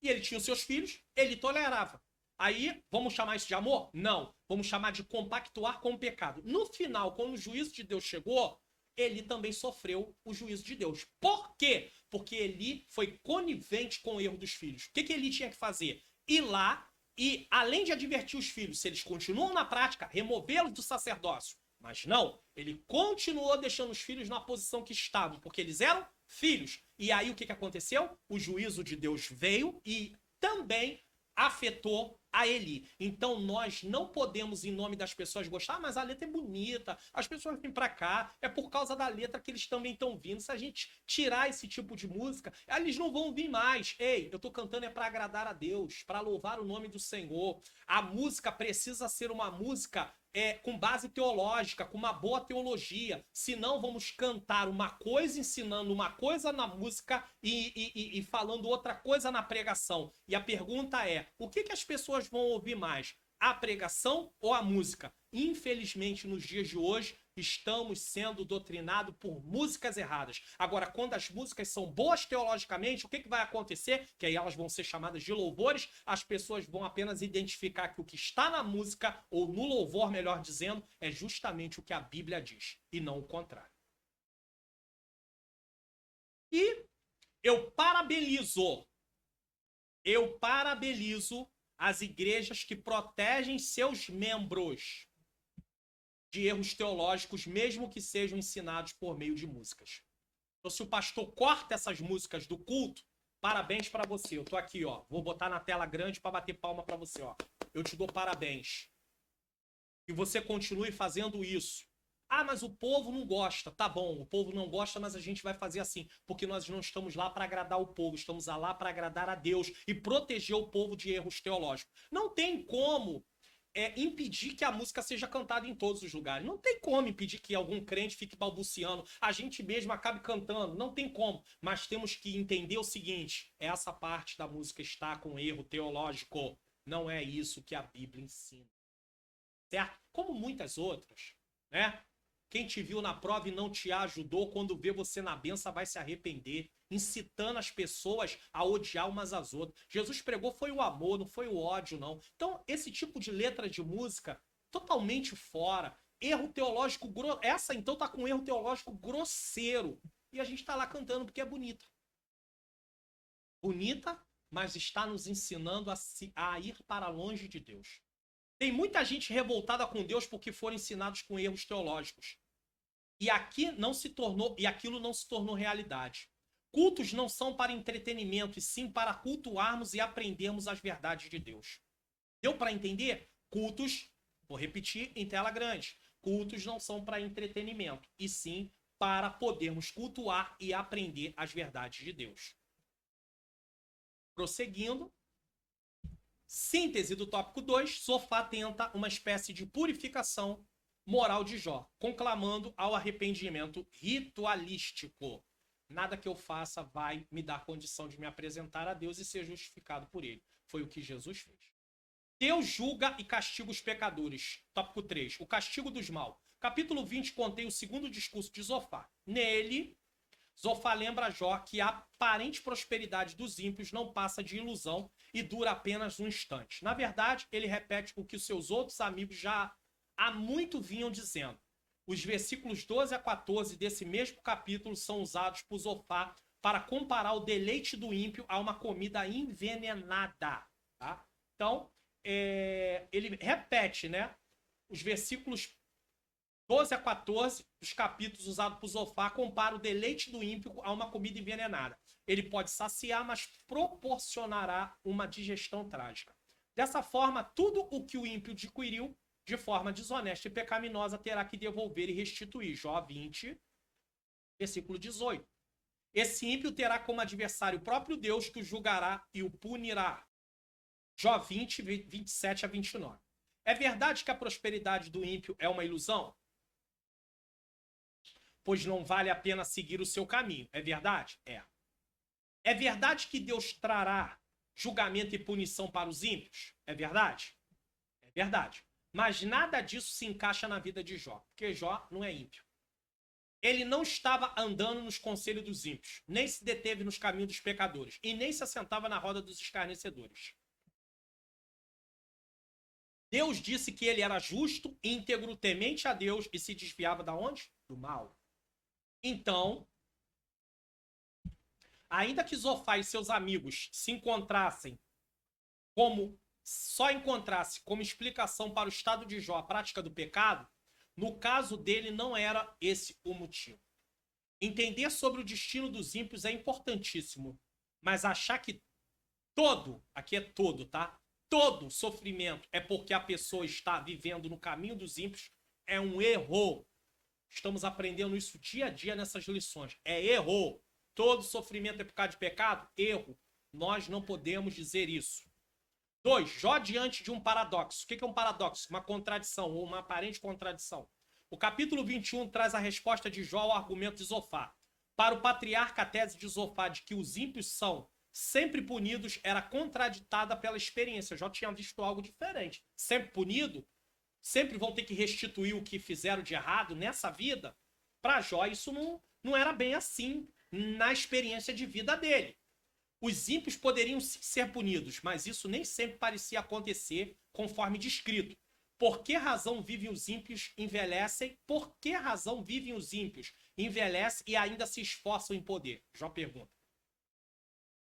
e ele tinha os seus filhos, ele tolerava. Aí, vamos chamar isso de amor? Não. Vamos chamar de compactuar com o pecado. No final, quando o juízo de Deus chegou, ele também sofreu o juízo de Deus. Por quê? Porque Eli foi conivente com o erro dos filhos. O que Eli tinha que fazer? Ir lá e, além de advertir os filhos, se eles continuam na prática, removê-los do sacerdócio. Mas não, ele continuou deixando os filhos na posição que estavam, porque eles eram filhos. E aí o que aconteceu? O juízo de Deus veio e também afetou a Eli. Então nós não podemos, em nome das pessoas, gostar, mas a letra é bonita, as pessoas vêm pra cá, é por causa da letra que eles também estão vindo. Se a gente tirar esse tipo de música, eles não vão vir mais. Ei, eu tô cantando é para agradar a Deus, para louvar o nome do Senhor. A música precisa ser uma música com base teológica, com uma boa teologia. Senão vamos cantar uma coisa, ensinando uma coisa na música e falando outra coisa na pregação. E a pergunta é, o que as pessoas vão ouvir mais? A pregação ou a música? Infelizmente, nos dias de hoje, estamos sendo doutrinados por músicas erradas. Agora, quando as músicas são boas teologicamente, o que vai acontecer? Que aí elas vão ser chamadas de louvores, as pessoas vão apenas identificar que o que está na música, ou no louvor, melhor dizendo, é justamente o que a Bíblia diz, e não o contrário. E eu parabenizo as igrejas que protegem seus membros de erros teológicos, mesmo que sejam ensinados por meio de músicas. Então, se o pastor corta essas músicas do culto, parabéns para você. Eu tô aqui, ó. Vou botar na tela grande para bater palma para você, ó. Eu te dou parabéns. E você continue fazendo isso. Ah, mas o povo não gosta. Tá bom, o povo não gosta, mas a gente vai fazer assim, porque nós não estamos lá para agradar o povo, estamos lá para agradar a Deus e proteger o povo de erros teológicos. Não tem como impedir que a música seja cantada em todos os lugares. Não tem como impedir que algum crente fique balbuciando, a gente mesmo acabe cantando, não tem como. Mas temos que entender o seguinte, essa parte da música está com erro teológico. Não é isso que a Bíblia ensina. Certo? Como muitas outras, né? Quem te viu na prova e não te ajudou, quando vê você na benção, vai se arrepender, incitando as pessoas a odiar umas às outras. Jesus pregou foi o amor, não foi o ódio, não. Então, esse tipo de letra de música, totalmente fora. Erro teológico, essa então tá com erro teológico grosseiro. E a gente tá lá cantando porque é bonita. Bonita, mas está nos ensinando a ir para longe de Deus. Tem muita gente revoltada com Deus porque foram ensinados com erros teológicos. E aquilo não se tornou realidade. Cultos não são para entretenimento, e sim para cultuarmos e aprendermos as verdades de Deus. Deu para entender? Cultos, vou repetir em tela grande, cultos não são para entretenimento, e sim para podermos cultuar e aprender as verdades de Deus. Prosseguindo, síntese do tópico 2, Sofá tenta uma espécie de purificação moral de Jó, conclamando ao arrependimento ritualístico. Nada que eu faça vai me dar condição de me apresentar a Deus e ser justificado por ele. Foi o que Jesus fez. Deus julga e castiga os pecadores. Tópico 3, o castigo dos maus. Capítulo 20 contém o segundo discurso de Zofá. Nele, Zofá lembra a Jó que a aparente prosperidade dos ímpios não passa de ilusão e dura apenas um instante. Na verdade, ele repete o que os seus outros amigos já há muito vinham dizendo. Os versículos 12 a 14 desse mesmo capítulo são usados por Zofá para comparar o deleite do ímpio a uma comida envenenada. Tá? Então, ele repete, né? Os versículos 12 a 14 dos capítulos usados por Zofá compara o deleite do ímpio a uma comida envenenada. Ele pode saciar, mas proporcionará uma digestão trágica. Dessa forma, tudo o que o ímpio adquiriu de forma desonesta e pecaminosa terá que devolver e restituir. Jó 20, versículo 18. Esse ímpio terá como adversário o próprio Deus, que o julgará e o punirá. Jó 20, 27 a 29. É verdade que a prosperidade do ímpio é uma ilusão? Pois não vale a pena seguir o seu caminho. É verdade? É. É verdade que Deus trará julgamento e punição para os ímpios? É verdade? É verdade. Mas nada disso se encaixa na vida de Jó, porque Jó não é ímpio. Ele não estava andando nos conselhos dos ímpios, nem se deteve nos caminhos dos pecadores, e nem se assentava na roda dos escarnecedores. Deus disse que ele era justo, íntegro, temente a Deus e se desviava da onde? Do mal. Então, ainda que Zofá e seus amigos se encontrassem como explicação para o estado de Jó, a prática do pecado, no caso dele não era esse o motivo. Entender sobre o destino dos ímpios é importantíssimo, mas achar que aqui é todo, tá? Todo sofrimento é porque a pessoa está vivendo no caminho dos ímpios é um erro. Estamos aprendendo isso dia a dia nessas lições. É erro. Todo sofrimento é por causa de pecado? Erro. Nós não podemos dizer isso. 2. Jó diante de um paradoxo. O que é um paradoxo? Uma contradição ou uma aparente contradição. O capítulo 21 traz a resposta de Jó ao argumento de Zofá. Para o patriarca, a tese de Zofá de que os ímpios são sempre punidos era contraditada pela experiência. Jó tinha visto algo diferente. Sempre punido? Sempre vão ter que restituir o que fizeram de errado nessa vida? Para Jó, isso não era bem assim na experiência de vida dele. Os ímpios poderiam sim ser punidos, mas isso nem sempre parecia acontecer conforme descrito. Por que razão vivem os ímpios, envelhecem? Por que razão vivem os ímpios, envelhecem e ainda se esforçam em poder? Jó pergunta.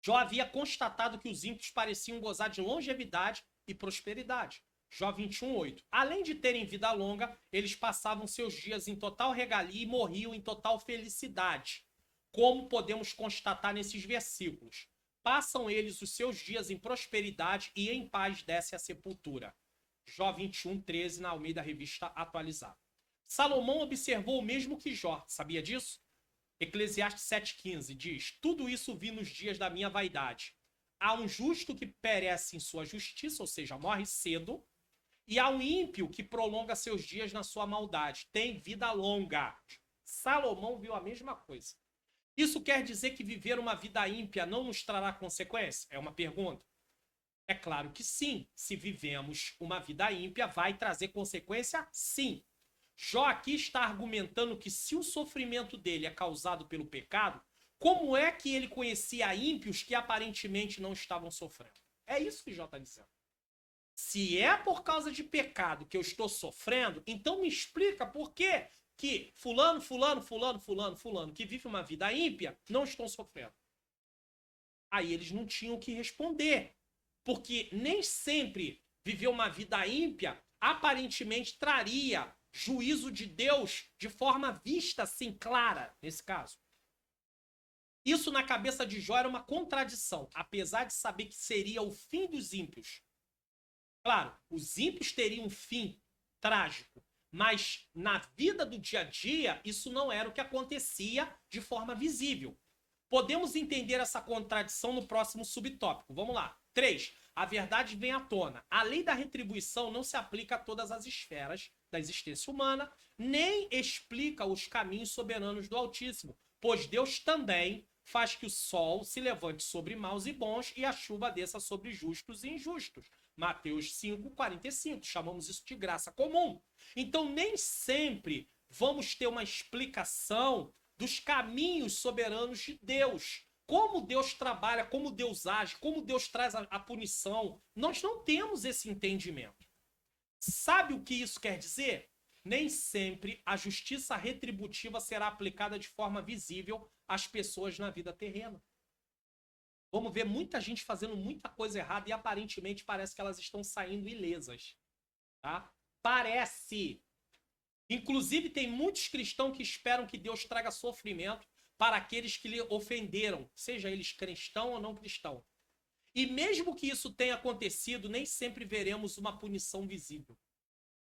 Jó havia constatado que os ímpios pareciam gozar de longevidade e prosperidade. Jó 21:8. Além de terem vida longa, eles passavam seus dias em total regalia e morriam em total felicidade. Como podemos constatar nesses versículos? Passam eles os seus dias em prosperidade e em paz desce a sepultura. Jó 21:13, na Almeida Revista Atualizada. Salomão observou o mesmo que Jó. Sabia disso? Eclesiastes 7,15 diz: tudo isso vi nos dias da minha vaidade. Há um justo que perece em sua justiça, ou seja, morre cedo, e há um ímpio que prolonga seus dias na sua maldade. Tem vida longa. Salomão viu a mesma coisa. Isso quer dizer que viver uma vida ímpia não nos trará consequência? É uma pergunta. É claro que sim. Se vivemos uma vida ímpia, vai trazer consequência? Sim. Jó aqui está argumentando que se o sofrimento dele é causado pelo pecado, como é que ele conhecia ímpios que aparentemente não estavam sofrendo? É isso que Jó está dizendo. Se é por causa de pecado que eu estou sofrendo, então me explica por que fulano, que vive uma vida ímpia, não estão sofrendo. Aí eles não tinham o que responder. Porque nem sempre viver uma vida ímpia aparentemente traria juízo de Deus de forma vista, assim, clara, nesse caso. Isso na cabeça de Jó era uma contradição, apesar de saber que seria o fim dos ímpios. Claro, os ímpios teriam um fim trágico, mas na vida do dia a dia, isso não era o que acontecia de forma visível. Podemos entender essa contradição no próximo subtópico. Vamos lá. 3. A verdade vem à tona. A lei da retribuição não se aplica a todas as esferas da existência humana, nem explica os caminhos soberanos do Altíssimo, pois Deus também faz que o sol se levante sobre maus e bons e a chuva desça sobre justos e injustos. Mateus 5,45. Chamamos isso de graça comum. Então, nem sempre vamos ter uma explicação dos caminhos soberanos de Deus. Como Deus trabalha, como Deus age, como Deus traz a punição. Nós não temos esse entendimento. Sabe o que isso quer dizer? Nem sempre a justiça retributiva será aplicada de forma visível às pessoas na vida terrena. Vamos ver muita gente fazendo muita coisa errada e aparentemente parece que elas estão saindo ilesas. Tá? Parece. Inclusive, tem muitos cristãos que esperam que Deus traga sofrimento para aqueles que lhe ofenderam, seja eles cristão ou não cristão. E mesmo que isso tenha acontecido, nem sempre veremos uma punição visível.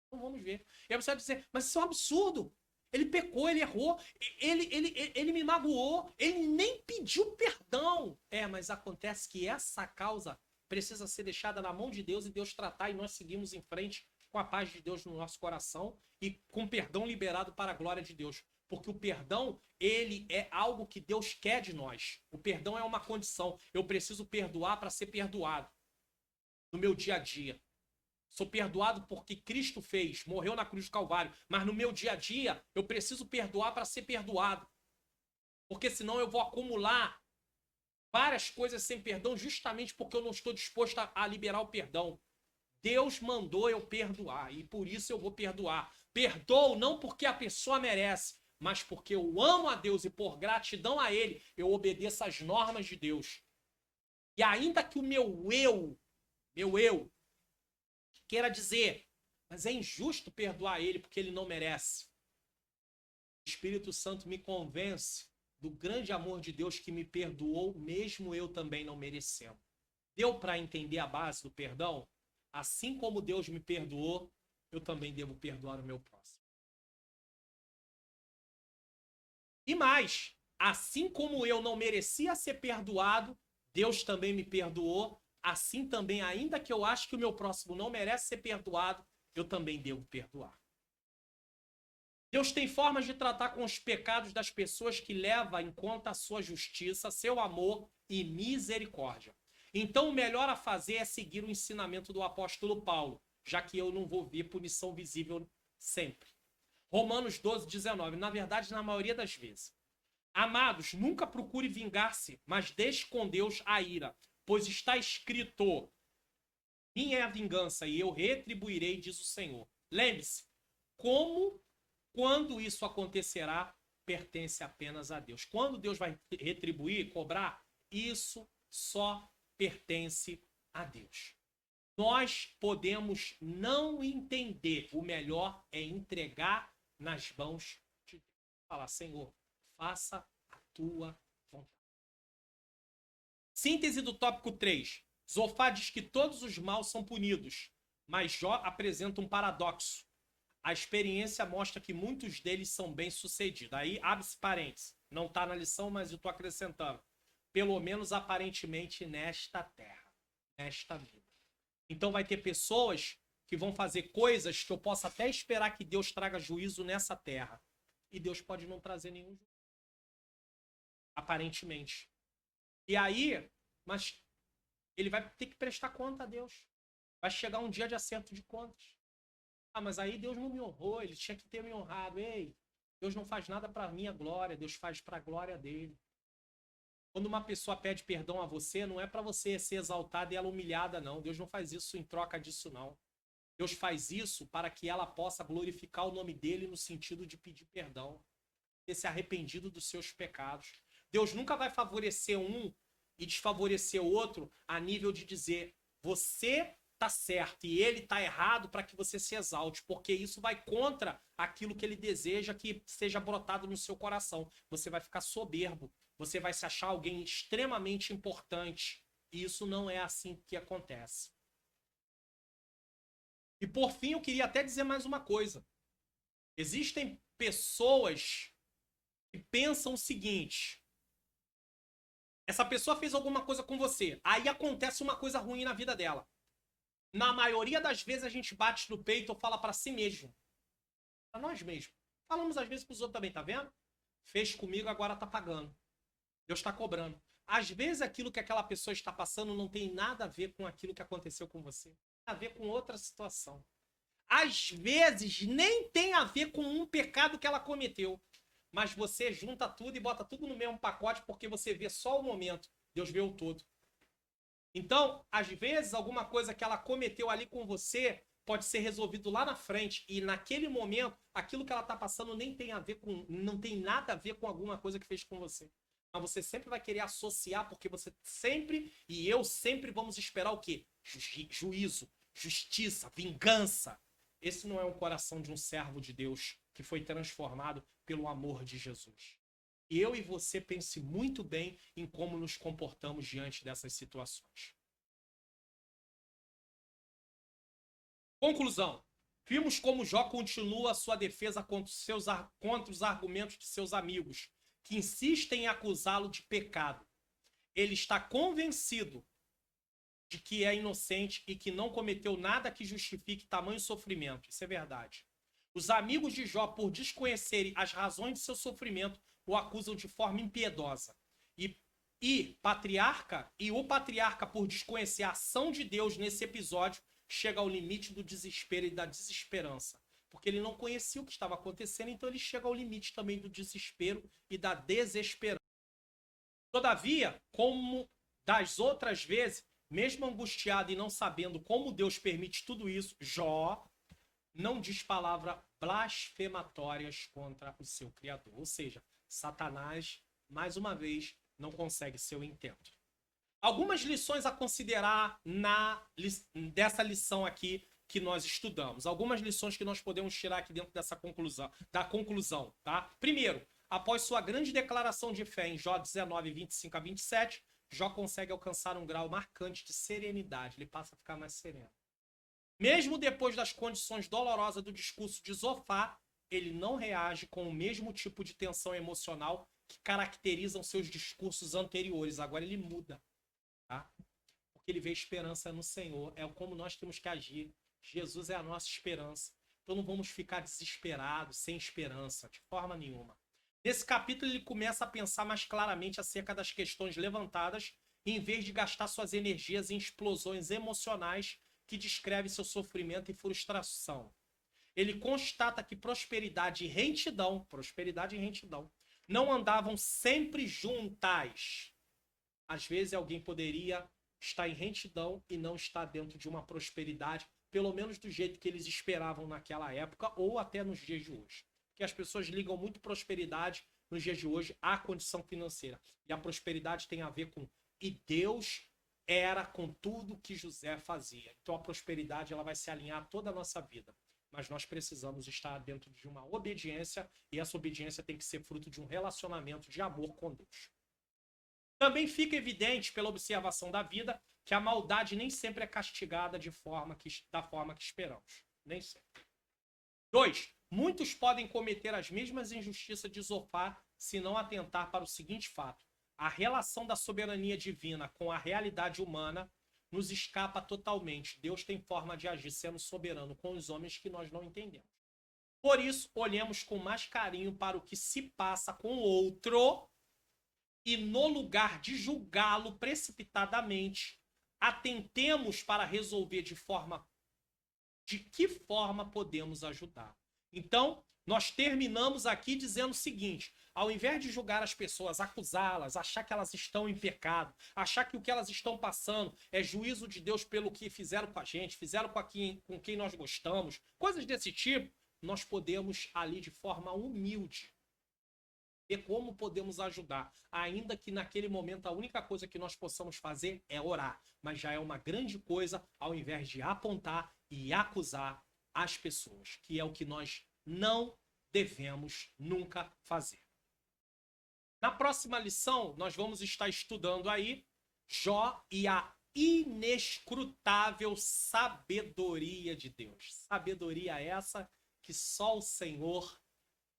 Então vamos ver. E aí você vai dizer, mas isso é um absurdo. Ele pecou, ele errou, ele me magoou, ele nem pediu perdão. Mas acontece que essa causa precisa ser deixada na mão de Deus e Deus tratar, e nós seguimos em frente com a paz de Deus no nosso coração e com perdão liberado para a glória de Deus. Porque o perdão, ele é algo que Deus quer de nós. O perdão é uma condição. Eu preciso perdoar para ser perdoado no meu dia a dia. Sou perdoado porque Cristo fez, morreu na cruz do Calvário. Mas no meu dia a dia, eu preciso perdoar para ser perdoado. Porque senão eu vou acumular várias coisas sem perdão justamente porque eu não estou disposto a liberar o perdão. Deus mandou eu perdoar e por isso eu vou perdoar. Perdoo não porque a pessoa merece, mas porque eu amo a Deus e por gratidão a Ele, eu obedeço às normas de Deus. E ainda que o meu eu, queira dizer, mas é injusto perdoar Ele porque Ele não merece. O Espírito Santo me convence do grande amor de Deus que me perdoou, mesmo eu também não merecendo. Deu para entender a base do perdão? Assim como Deus me perdoou, eu também devo perdoar o meu próximo. E mais, assim como eu não merecia ser perdoado, Deus também me perdoou. Assim também, ainda que eu ache que o meu próximo não merece ser perdoado, eu também devo perdoar. Deus tem formas de tratar com os pecados das pessoas que leva em conta a sua justiça, seu amor e misericórdia. Então, o melhor a fazer é seguir o ensinamento do apóstolo Paulo, já que eu não vou ver punição visível sempre. Romanos 12, 19. Na verdade, na maioria das vezes. Amados, nunca procure vingar-se, mas deixe com Deus a ira, pois está escrito: minha é a vingança e eu retribuirei, diz o Senhor. Lembre-se, quando isso acontecerá, pertence apenas a Deus. Quando Deus vai retribuir, cobrar, isso só pertence a Deus. Nós podemos não entender, o melhor é entregar nas mãos de Deus. Falar, Senhor, faça a tua vontade. Síntese do tópico 3. Zofá diz que todos os maus são punidos, mas Jó apresenta um paradoxo. A experiência mostra que muitos deles são bem-sucedidos. Aí, abre-se parênteses. Não está na lição, mas eu estou acrescentando. Pelo menos aparentemente nesta terra, nesta vida. Então vai ter pessoas que vão fazer coisas que eu posso até esperar que Deus traga juízo nessa terra. E Deus pode não trazer nenhum juízo. Aparentemente. E aí, mas ele vai ter que prestar conta a Deus. Vai chegar um dia de acerto de contas. Ah, mas aí Deus não me honrou, ele tinha que ter me honrado. Ei, Deus não faz nada para minha glória, Deus faz para a glória dele. Quando uma pessoa pede perdão a você, não é para você ser exaltada e ela humilhada, não. Deus não faz isso em troca disso, não. Deus faz isso para que ela possa glorificar o nome dele no sentido de pedir perdão, ter se arrependido dos seus pecados. Deus nunca vai favorecer um e desfavorecer o outro a nível de dizer, você tá certo e ele tá errado para que você se exalte, porque isso vai contra aquilo que ele deseja que seja brotado no seu coração. Você vai ficar soberbo, você vai se achar alguém extremamente importante. E isso não é assim que acontece. E por fim, eu queria até dizer mais uma coisa. Existem pessoas que pensam o seguinte: essa pessoa fez alguma coisa com você, aí acontece uma coisa ruim na vida dela. Na maioria das vezes a gente bate no peito ou fala para si mesmo. Para nós mesmos. Falamos às vezes para os outros também, tá vendo? Fez comigo, agora tá pagando. Deus está cobrando. Às vezes aquilo que aquela pessoa está passando não tem nada a ver com aquilo que aconteceu com você. Tem a ver com outra situação. Às vezes nem tem a ver com um pecado que ela cometeu. Mas você junta tudo e bota tudo no mesmo pacote porque você vê só o momento. Deus vê o todo. Então, às vezes, alguma coisa que ela cometeu ali com você pode ser resolvido lá na frente. E naquele momento, aquilo que ela está passando nem tem a ver com, não tem nada a ver com alguma coisa que fez com você. Mas você sempre vai querer associar, porque você sempre, e eu sempre vamos esperar o quê? Juízo, justiça, vingança. Esse não é um coração de um servo de Deus que foi transformado pelo amor de Jesus. E eu e você pense muito bem em como nos comportamos diante dessas situações. Conclusão. Vimos como Jó continua a sua defesa contra os argumentos de seus amigos, que insistem em acusá-lo de pecado. Ele está convencido de que é inocente e que não cometeu nada que justifique tamanho sofrimento. Isso é verdade. Os amigos de Jó, por desconhecerem as razões de seu sofrimento, o acusam de forma impiedosa. E o patriarca, por desconhecer a ação de Deus nesse episódio, chega ao limite do desespero e da desesperança. Porque ele não conhecia o que estava acontecendo, então ele chega ao limite também do desespero e da desesperança. Todavia, como das outras vezes, mesmo angustiado e não sabendo como Deus permite tudo isso, Jó não diz palavras blasfematórias contra o seu Criador. Ou seja, Satanás, mais uma vez, não consegue seu intento. Algumas lições a considerar dessa lição aqui que nós estudamos. Algumas lições que nós podemos tirar aqui dentro dessa conclusão, tá? Primeiro, após sua grande declaração de fé em Jó 19, 25 a 27, Jó consegue alcançar um grau marcante de serenidade. Ele passa a ficar mais sereno. Mesmo depois das condições dolorosas do discurso de Zofar, ele não reage com o mesmo tipo de tensão emocional que caracterizam seus discursos anteriores. Agora ele muda, tá? Porque ele vê esperança no Senhor. É como nós temos que agir. Jesus é a nossa esperança. Então não vamos ficar desesperados, sem esperança, de forma nenhuma. Nesse capítulo ele começa a pensar mais claramente acerca das questões levantadas, em vez de gastar suas energias em explosões emocionais que descreve seu sofrimento e frustração. Ele constata que prosperidade e retidão não andavam sempre juntas. Às vezes alguém poderia estar em retidão e não estar dentro de uma prosperidade, pelo menos do jeito que eles esperavam naquela época ou até nos dias de hoje. Porque as pessoas ligam muito prosperidade nos dias de hoje à condição financeira. E a prosperidade tem a ver com e Deus era com tudo que José fazia. Então a prosperidade ela vai se alinhar a toda a nossa vida. Mas nós precisamos estar dentro de uma obediência e essa obediência tem que ser fruto de um relacionamento de amor com Deus. Também fica evidente pela observação da vida que a maldade nem sempre é castigada da forma que esperamos. Nem sempre. 2. Muitos podem cometer as mesmas injustiças de Zofar se não atentar para o seguinte fato. A relação da soberania divina com a realidade humana nos escapa totalmente. Deus tem forma de agir sendo soberano com os homens que nós não entendemos. Por isso, olhemos com mais carinho para o que se passa com o outro e, no lugar de julgá-lo precipitadamente, atentemos para resolver de que forma podemos ajudar. Então, nós terminamos aqui dizendo o seguinte: ao invés de julgar as pessoas, acusá-las, achar que elas estão em pecado, achar que o que elas estão passando é juízo de Deus pelo que fizeram com a gente, fizeram com quem nós gostamos, coisas desse tipo, nós podemos ali de forma humilde ver como podemos ajudar, ainda que naquele momento a única coisa que nós possamos fazer é orar, mas já é uma grande coisa ao invés de apontar e acusar as pessoas, que é o que nós não devemos nunca fazer. Na próxima lição, nós vamos estar estudando aí Jó e a inescrutável sabedoria de Deus. Sabedoria essa que só o Senhor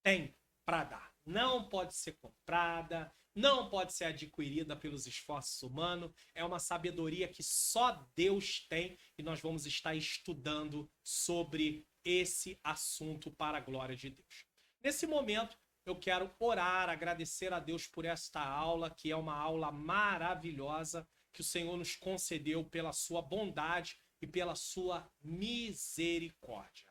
tem para dar. Não pode ser comprada, não pode ser adquirida pelos esforços humanos. É uma sabedoria que só Deus tem e nós vamos estar estudando sobre esse assunto para a glória de Deus. Nesse momento, eu quero orar, agradecer a Deus por esta aula, que é uma aula maravilhosa que o Senhor nos concedeu pela sua bondade e pela sua misericórdia.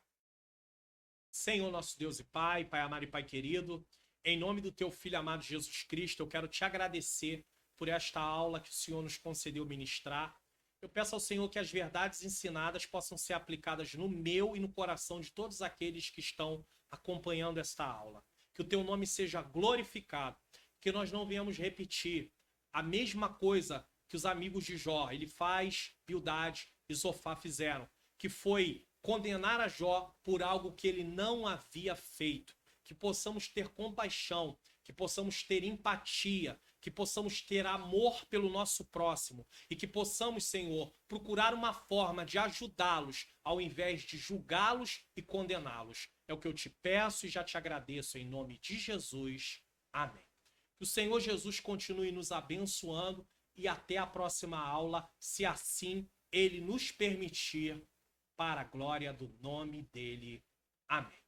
Senhor, nosso Deus e Pai, Pai amado e Pai querido, em nome do Teu Filho amado Jesus Cristo, eu quero te agradecer por esta aula que o Senhor nos concedeu ministrar. Eu peço ao Senhor que as verdades ensinadas possam ser aplicadas no meu e no coração de todos aqueles que estão acompanhando esta aula. Que o Teu nome seja glorificado, que nós não venhamos repetir a mesma coisa que os amigos de Jó, Elifaz, Bildade e Zofar fizeram, que foi condenar a Jó por algo que ele não havia feito. Que possamos ter compaixão, que possamos ter empatia, que possamos ter amor pelo nosso próximo e que possamos, Senhor, procurar uma forma de ajudá-los ao invés de julgá-los e condená-los. É o que eu te peço e já te agradeço em nome de Jesus. Amém. Que o Senhor Jesus continue nos abençoando e até a próxima aula, se assim Ele nos permitir, para a glória do nome dele. Amém.